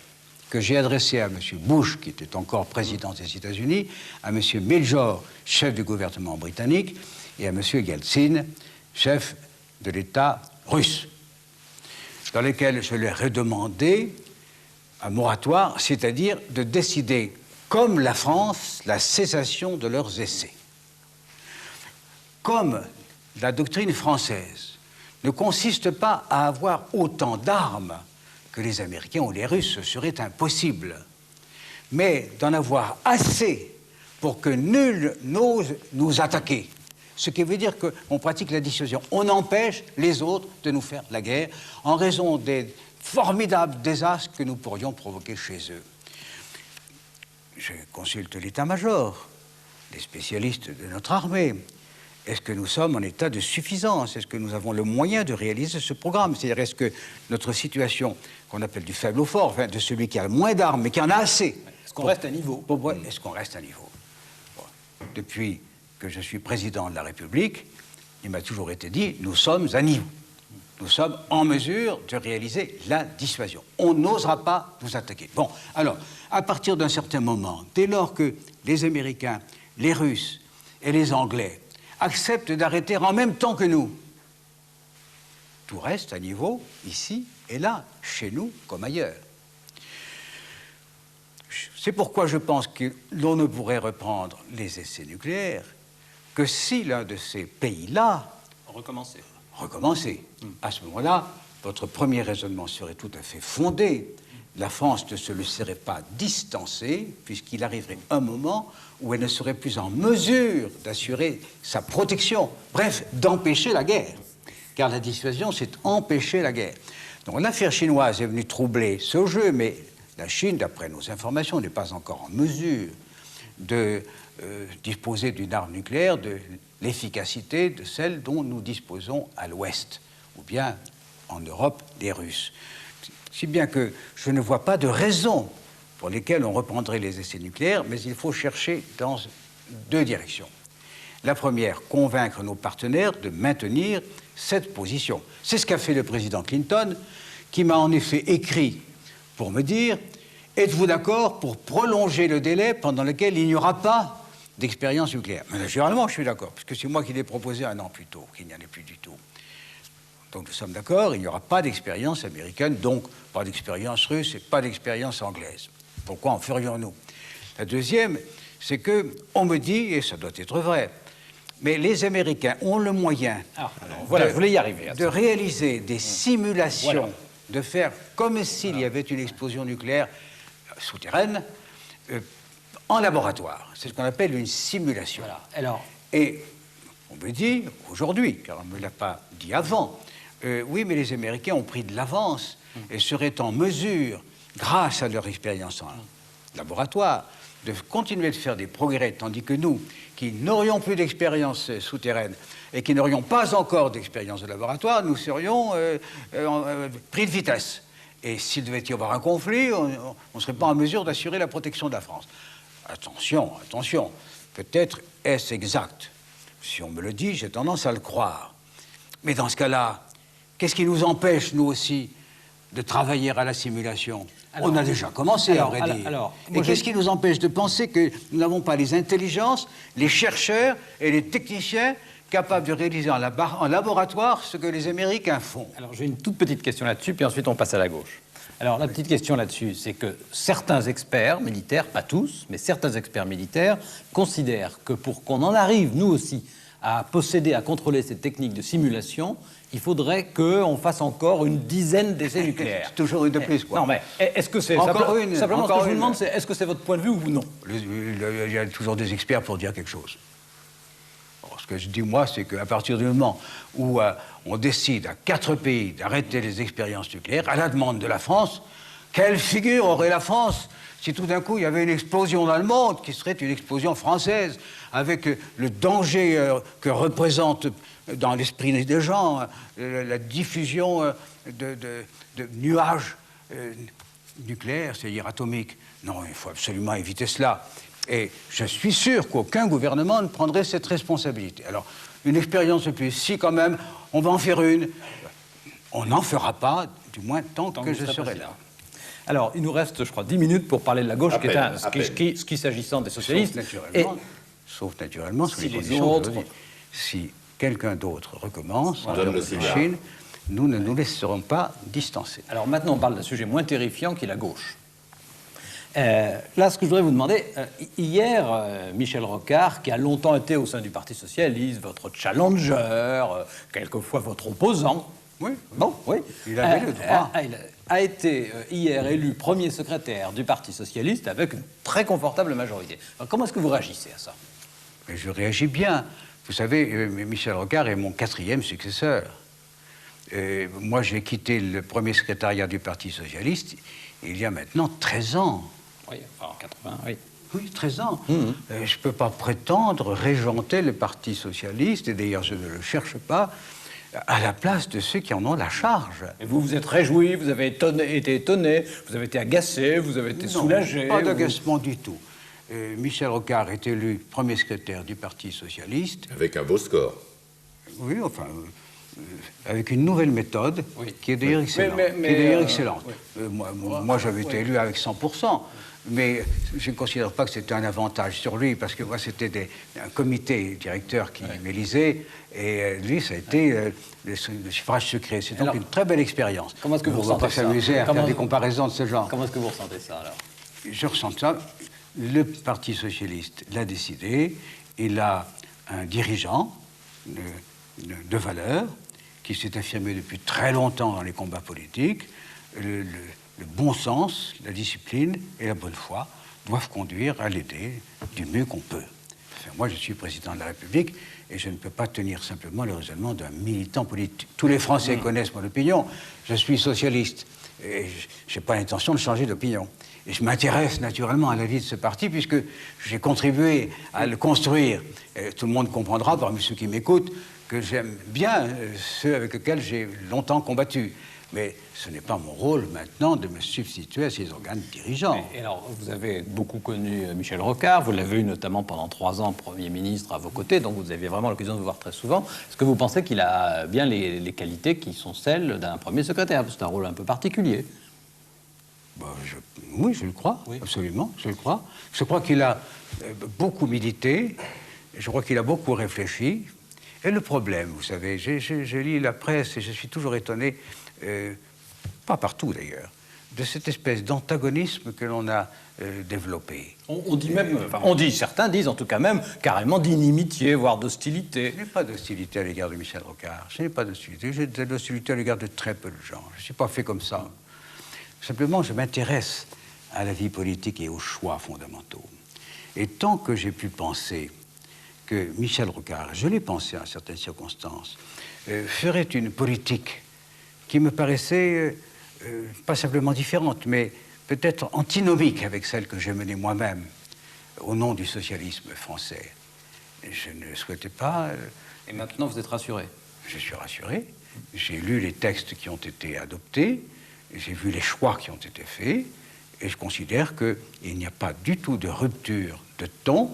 que j'ai adressée à M. Bush, qui était encore président des États-Unis, à M. Major, chef du gouvernement britannique, et à M. Yeltsin, chef de l'État russe, dans lesquels je leur ai demandé un moratoire, c'est-à-dire de décider, comme la France, la cessation de leurs essais. Comme la doctrine française ne consiste pas à avoir autant d'armes que les Américains ou les Russes, ce serait impossible, mais d'en avoir assez pour que nul n'ose nous attaquer. Ce qui veut dire qu'on pratique la dissuasion. On empêche les autres de nous faire la guerre en raison des formidables désastres que nous pourrions provoquer chez eux. Je consulte l'état-major, les spécialistes de notre armée. Est-ce que nous sommes en état de suffisance? Est-ce que nous avons le moyen de réaliser ce programme? C'est-à-dire, est-ce que notre situation, qu'on appelle du faible au fort, enfin, de celui qui a le moins d'armes, mais qui en a assez... Est-ce qu'on reste à niveau? Est-ce qu'on reste à niveau? Bon. Depuis que je suis président de la République, il m'a toujours été dit, nous sommes à niveau. Nous sommes en mesure de réaliser la dissuasion. On n'osera pas nous attaquer. Bon, alors, à partir d'un certain moment, dès lors que les Américains, les Russes et les Anglais acceptent d'arrêter en même temps que nous, tout reste à niveau, ici et là, chez nous comme ailleurs. C'est pourquoi je pense que l'on ne pourrait reprendre les essais nucléaires que si l'un de ces pays-là recommençait. À ce moment-là, votre premier raisonnement serait tout à fait fondé. La France ne se le serait pas distancée, puisqu'il arriverait un moment où elle ne serait plus en mesure d'assurer sa protection, bref, d'empêcher la guerre. Car la dissuasion, c'est empêcher la guerre. Donc l'affaire chinoise est venue troubler ce jeu, mais la Chine, d'après nos informations, n'est pas encore en mesure de disposer d'une arme nucléaire de l'efficacité de celle dont nous disposons à l'Ouest, ou bien en Europe, les Russes. Si bien que je ne vois pas de raison pour lesquelles on reprendrait les essais nucléaires, mais il faut chercher dans deux directions. La première, convaincre nos partenaires de maintenir cette position. C'est ce qu'a fait le président Clinton, qui m'a en effet écrit pour me dire « Êtes-vous d'accord pour prolonger le délai pendant lequel il n'y aura pas d'expérience nucléaire ?» Mais naturellement, je suis d'accord, puisque c'est moi qui l'ai proposé un an plus tôt, qu'il n'y en ait plus du tout. Donc nous sommes d'accord, il n'y aura pas d'expérience américaine, donc pas d'expérience russe et pas d'expérience anglaise. Pourquoi en ferions-nous? La deuxième, c'est qu'on me dit, et ça doit être vrai, mais les Américains ont le moyen je voulais y arriver, de réaliser des simulations, de faire comme s'il y avait une explosion nucléaire souterraine en laboratoire. C'est ce qu'on appelle une simulation. Et on me dit, aujourd'hui, car on ne me l'a pas dit avant, oui, mais les Américains ont pris de l'avance et seraient en mesure, grâce à leur expérience en laboratoire, de continuer de faire des progrès, tandis que nous, qui n'aurions plus d'expérience souterraine et qui n'aurions pas encore d'expérience de laboratoire, nous serions pris de vitesse. Et s'il devait y avoir un conflit, on ne serait pas en mesure d'assurer la protection de la France. Attention, attention, peut-être est-ce exact. Si on me le dit, j'ai tendance à le croire. Mais dans ce cas-là, qu'est-ce qui nous empêche, nous aussi, de travailler à la simulation? On a déjà commencé, à vrai dire. Et qu'est-ce qui nous empêche de penser que nous n'avons pas les intelligences, les chercheurs et les techniciens capables de réaliser en laboratoire ce que les Américains font? Alors j'ai une toute petite question là-dessus, puis ensuite on passe à la gauche. Alors la petite question là-dessus, c'est que certains experts militaires, pas tous, mais certains experts militaires considèrent que pour qu'on en arrive, nous aussi, à posséder, à contrôler cette technique de simulation, il faudrait qu'on fasse encore une dizaine d'essais nucléaires. Toujours une de plus, quoi. Non, mais est-ce que c'est... Encore une. Simplement, ce que je vous demande, c'est est-ce que c'est votre point de vue ou non? Il y a toujours des experts pour dire quelque chose. Alors, ce que je dis, moi, c'est qu'à partir du moment où on décide à 4 pays d'arrêter les expériences nucléaires, à la demande de la France, quelle figure aurait la France si tout d'un coup il y avait une explosion dans le monde qui serait une explosion française, avec le danger que représente dans l'esprit des gens la diffusion de nuages nucléaires, c'est-à-dire atomiques. Non, il faut absolument éviter cela. Et je suis sûr qu'aucun gouvernement ne prendrait cette responsabilité. Alors, une expérience de plus, si quand même, on va en faire une, on n'en fera pas, du moins tant que je serai là. Alors, il nous reste, je crois, 10 minutes pour parler de la gauche, ce qui s'agissant des socialistes. Sauf naturellement, sous les conditions autres. Si quelqu'un d'autre recommence, en termes de Chine, nous ne nous laisserons pas distancer. Alors maintenant, on parle d'un sujet moins terrifiant qui est la gauche. Là, ce que je voudrais vous demander, hier, Michel Rocard, qui a longtemps été au sein du Parti socialiste, votre challenger, quelquefois votre opposant, Oui, bon, oui, il avait le droit. A été hier élu premier secrétaire du Parti socialiste avec une très confortable majorité. Alors, comment est-ce que vous réagissez à ça? Mais je réagis bien. Vous savez, Michel Rocard est mon 4e successeur. Moi, j'ai quitté le premier secrétariat du Parti socialiste il y a maintenant 13 ans. Oui, enfin, en 80, oui. Oui, 13 ans. Je ne peux pas prétendre régenter le Parti socialiste, et d'ailleurs je ne le cherche pas, à la place de ceux qui en ont la charge. Et vous vous êtes réjoui, vous avez été étonné, vous avez été agacé, vous avez été soulagé. Pas d'agacement du tout. Michel Rocard est élu premier secrétaire du Parti socialiste. Avec un beau score. Oui, enfin, avec une nouvelle méthode qui est d'ailleurs excellente. Excellente. Oui. Moi, j'avais été élu avec 100%. Mais je ne considère pas que c'était un avantage sur lui, parce que moi, c'était un comité directeur qui m'élisait, et lui, ça a été le suffrage secret. C'est donc une très belle expérience. Comment est-ce que vous ressentez ça? On ne va pas s'amuser à faire des comparaisons de ce genre. Comment est-ce que vous ressentez ça, alors? Je ressens ça. Le Parti socialiste l'a décidé. Il a un dirigeant de valeur qui s'est affirmé depuis très longtemps dans les combats politiques. Le bon sens, la discipline et la bonne foi doivent conduire à l'aider du mieux qu'on peut. Enfin, moi, je suis président de la République et je ne peux pas tenir simplement le raisonnement d'un militant politique. Tous les Français connaissent mon opinion. Je suis socialiste et je n'ai pas l'intention de changer d'opinion. Et je m'intéresse naturellement à la vie de ce parti puisque j'ai contribué à le construire. Et tout le monde comprendra, parmi ceux qui m'écoutent, que j'aime bien ceux avec lesquels j'ai longtemps combattu. Mais ce n'est pas mon rôle maintenant de me substituer à ces organes dirigeants. Et alors, vous avez beaucoup connu Michel Rocard, vous l'avez eu notamment pendant 3 ans Premier ministre à vos côtés, donc vous aviez vraiment l'occasion de vous voir très souvent. Est-ce que vous pensez qu'il a bien les qualités qui sont celles d'un premier secrétaire? C'est un rôle un peu particulier. Oui, je le crois, absolument, je le crois. Je crois qu'il a beaucoup milité, je crois qu'il a beaucoup réfléchi. Et le problème, vous savez, je lis la presse et je suis toujours étonné, pas partout d'ailleurs, de cette espèce d'antagonisme que l'on a développé. On dit même, certains disent en tout cas même, carrément d'inimitié, voire d'hostilité. Je n'ai pas d'hostilité à l'égard de Michel Rocard, je n'ai pas d'hostilité, j'ai de l'hostilité à l'égard de très peu de gens. Je ne suis pas fait comme ça. Simplement, je m'intéresse à la vie politique et aux choix fondamentaux. Et tant que j'ai pu penser que Michel Rocard, je l'ai pensé à certaines circonstances, ferait une politique qui me paraissait pas simplement différente, mais peut-être antinomique avec celle que j'ai menée moi-même au nom du socialisme français. Je ne souhaitais pas... Et maintenant, vous êtes rassuré? Je suis rassuré. J'ai lu les textes qui ont été adoptés, j'ai vu les choix qui ont été faits, et je considère qu'il n'y a pas du tout de rupture de ton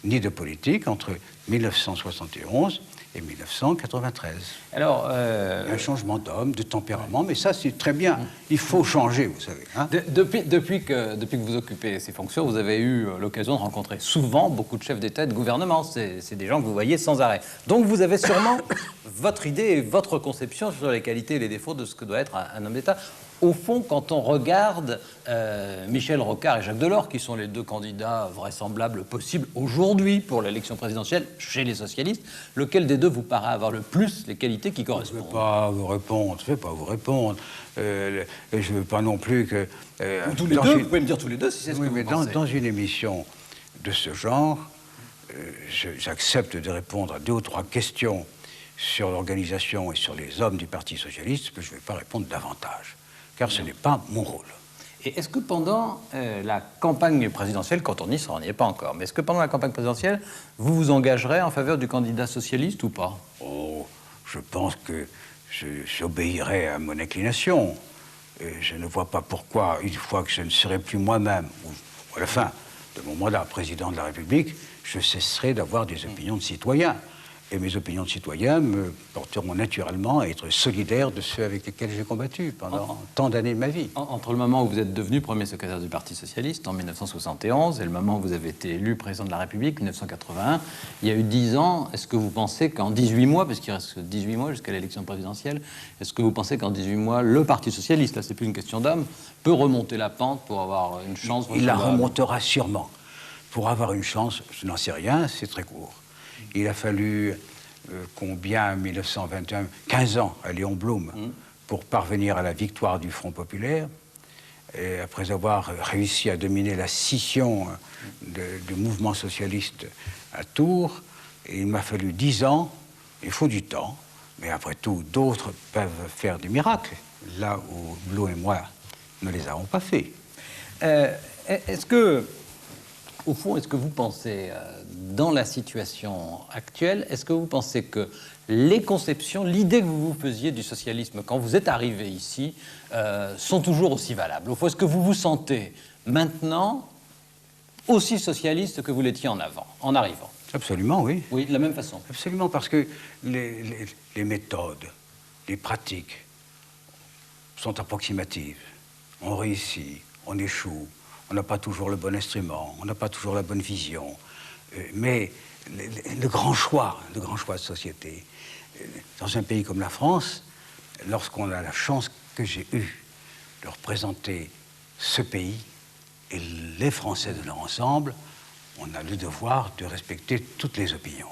ni de politique entre 1971 et 1993. Alors, un changement d'homme, de tempérament, mais ça c'est très bien. Il faut changer, vous savez. Hein. Depuis que vous occupez ces fonctions, vous avez eu l'occasion de rencontrer souvent beaucoup de chefs d'État et de gouvernement. C'est des gens que vous voyez sans arrêt. Donc vous avez sûrement votre idée et votre conception sur les qualités et les défauts de ce que doit être un homme d'État. Au fond, quand on regarde Michel Rocard et Jacques Delors, qui sont les 2 candidats vraisemblables possibles aujourd'hui pour l'élection présidentielle chez les socialistes, lequel des 2 vous paraît avoir le plus les qualités qui correspondent? Je ne vais pas vous répondre. Je ne veux pas non plus que... tous les deux, vous pouvez me dire tous les deux si c'est ce que vous pensez. Dans une émission de ce genre, j'accepte de répondre à 2 ou 3 questions sur l'organisation et sur les hommes du Parti socialiste, que je ne vais pas répondre davantage. Car ce n'est pas mon rôle. Et est-ce que pendant la campagne présidentielle, quand on y sera, on n'y est pas encore, mais est-ce que pendant la campagne présidentielle, vous vous engagerez en faveur du candidat socialiste ou pas? Oh, je pense que j'obéirai à mon inclination. Je ne vois pas pourquoi, une fois que je ne serai plus moi-même, ou à la fin de mon mandat président de la République, je cesserai d'avoir des opinions de citoyen. Et mes opinions de citoyen me porteront naturellement à être solidaire de ceux avec lesquels j'ai combattu pendant tant d'années de ma vie. Entre le moment où vous êtes devenu premier secrétaire du Parti socialiste en 1971 et le moment où vous avez été élu président de la République, 1981, il y a eu 10 ans. Est-ce que vous pensez qu'en 18 mois, parce qu'il reste 18 mois jusqu'à l'élection présidentielle, est-ce que vous pensez qu'en 18 mois, le Parti socialiste, là c'est plus une question d'homme, peut remonter la pente pour avoir une chance? Il la remontera sûrement. Pour avoir une chance, je n'en sais rien, c'est très court. Il a fallu combien, 1921, 15 ans à Léon Blum pour parvenir à la victoire du Front populaire. Et après avoir réussi à dominer la scission du mouvement socialiste à Tours, il m'a fallu 10 ans, il faut du temps, mais après tout, d'autres peuvent faire des miracles, là où Blum et moi ne les avons pas fait. Est-ce que, au fond, est-ce que vous pensez, dans la situation actuelle, est-ce que vous pensez que les conceptions, l'idée que vous vous faisiez du socialisme quand vous êtes arrivé ici, sont toujours aussi valables? Au fond, est-ce que vous vous sentez maintenant aussi socialiste que vous l'étiez en arrivant? Absolument, oui. Oui, de la même façon. Absolument, parce que les méthodes, les pratiques sont approximatives. On réussit, on échoue, on n'a pas toujours le bon instrument, on n'a pas toujours la bonne vision. Mais le grand choix de société, dans un pays comme la France, lorsqu'on a la chance que j'ai eue de représenter ce pays et les Français de leur ensemble, on a le devoir de respecter toutes les opinions.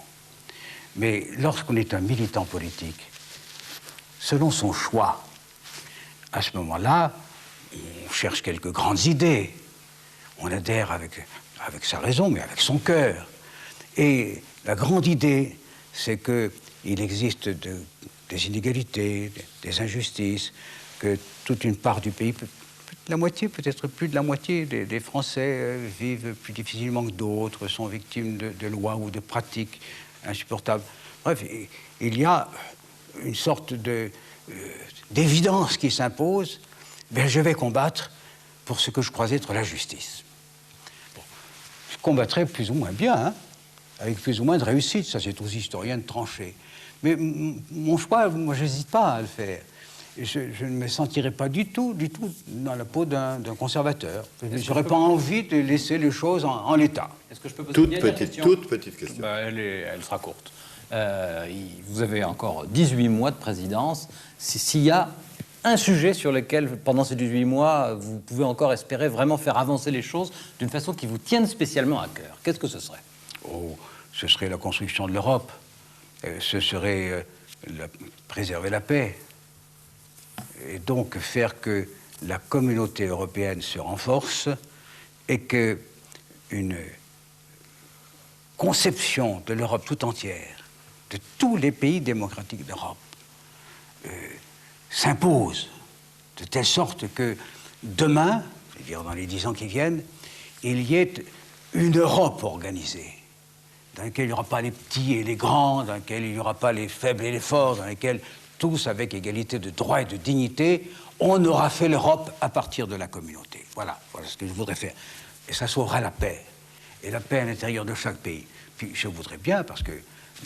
Mais lorsqu'on est un militant politique, selon son choix, à ce moment-là, on cherche quelques grandes idées. On adhère avec sa raison, mais avec son cœur. Et la grande idée, c'est qu'il existe des inégalités, des injustices, que toute une part du pays, la moitié, peut-être plus de la moitié des Français vivent plus difficilement que d'autres, sont victimes de lois ou de pratiques insupportables. Bref, il y a une sorte d'évidence qui s'impose. Ben, je vais combattre pour ce que je crois être la justice. Bon, je combattrai plus ou moins bien, hein, avec plus ou moins de réussite, ça c'est aux historiens de trancher. Mais mon choix, moi j'hésite pas à le faire. Je ne me sentirai pas du tout dans la peau d'un conservateur. Je n'aurais pas envie de laisser les choses en l'état. Est-ce que je peux poser Toute petite question. Elle sera courte. Vous avez encore 18 mois de présidence. S'il y a un sujet sur lequel, pendant ces 18 mois, vous pouvez encore espérer vraiment faire avancer les choses d'une façon qui vous tienne spécialement à cœur, qu'est-ce que ce serait? Oh, ce serait la construction de l'Europe. Ce serait préserver la paix. Et donc faire que la communauté européenne se renforce et qu'une conception de l'Europe tout entière, de tous les pays démocratiques d'Europe, s'impose de telle sorte que demain, c'est-à-dire dans les 10 ans qui viennent, il y ait une Europe organisée, dans laquelle il n'y aura pas les petits et les grands, dans laquelle il n'y aura pas les faibles et les forts, dans laquelle tous, avec égalité de droits et de dignité, on aura fait l'Europe à partir de la communauté. Voilà ce que je voudrais faire. Et ça sauvera la paix. Et la paix à l'intérieur de chaque pays. Puis je voudrais bien, parce que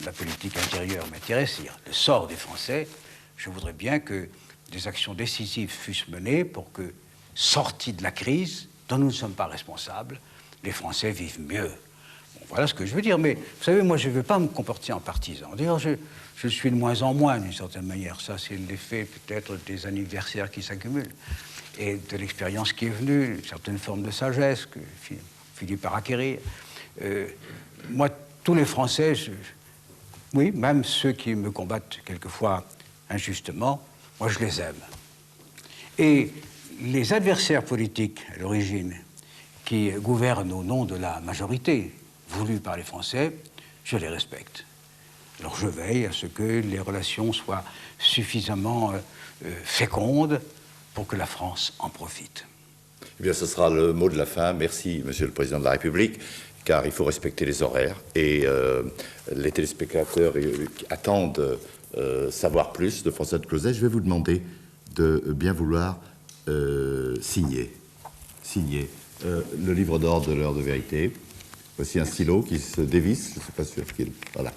la politique intérieure m'intéresse, c'est-à-dire le sort des Français, je voudrais bien que des actions décisives fussent menées pour que, sortis de la crise, dont nous ne sommes pas responsables, les Français vivent mieux. Bon, voilà ce que je veux dire. Mais vous savez, moi, je ne veux pas me comporter en partisan. D'ailleurs, je suis de moins en moins, d'une certaine manière. Ça, c'est l'effet, peut-être, des anniversaires qui s'accumulent et de l'expérience qui est venue, une certaine forme de sagesse que je finis par acquérir. Moi, tous les Français, oui, même ceux qui me combattent quelquefois injustement, moi, je les aime. Et les adversaires politiques, à l'origine, qui gouvernent au nom de la majorité voulue par les Français, je les respecte. Alors je veille à ce que les relations soient suffisamment fécondes pour que la France en profite. Eh bien, ce sera le mot de la fin. Merci, Monsieur le Président de la République, car il faut respecter les horaires et les téléspectateurs attendent savoir plus de François de Closet. Je vais vous demander de bien vouloir signer le livre d'or de l'heure de vérité. Voici un stylo qui se dévisse, je ne suis pas sûr qu'il... Voilà.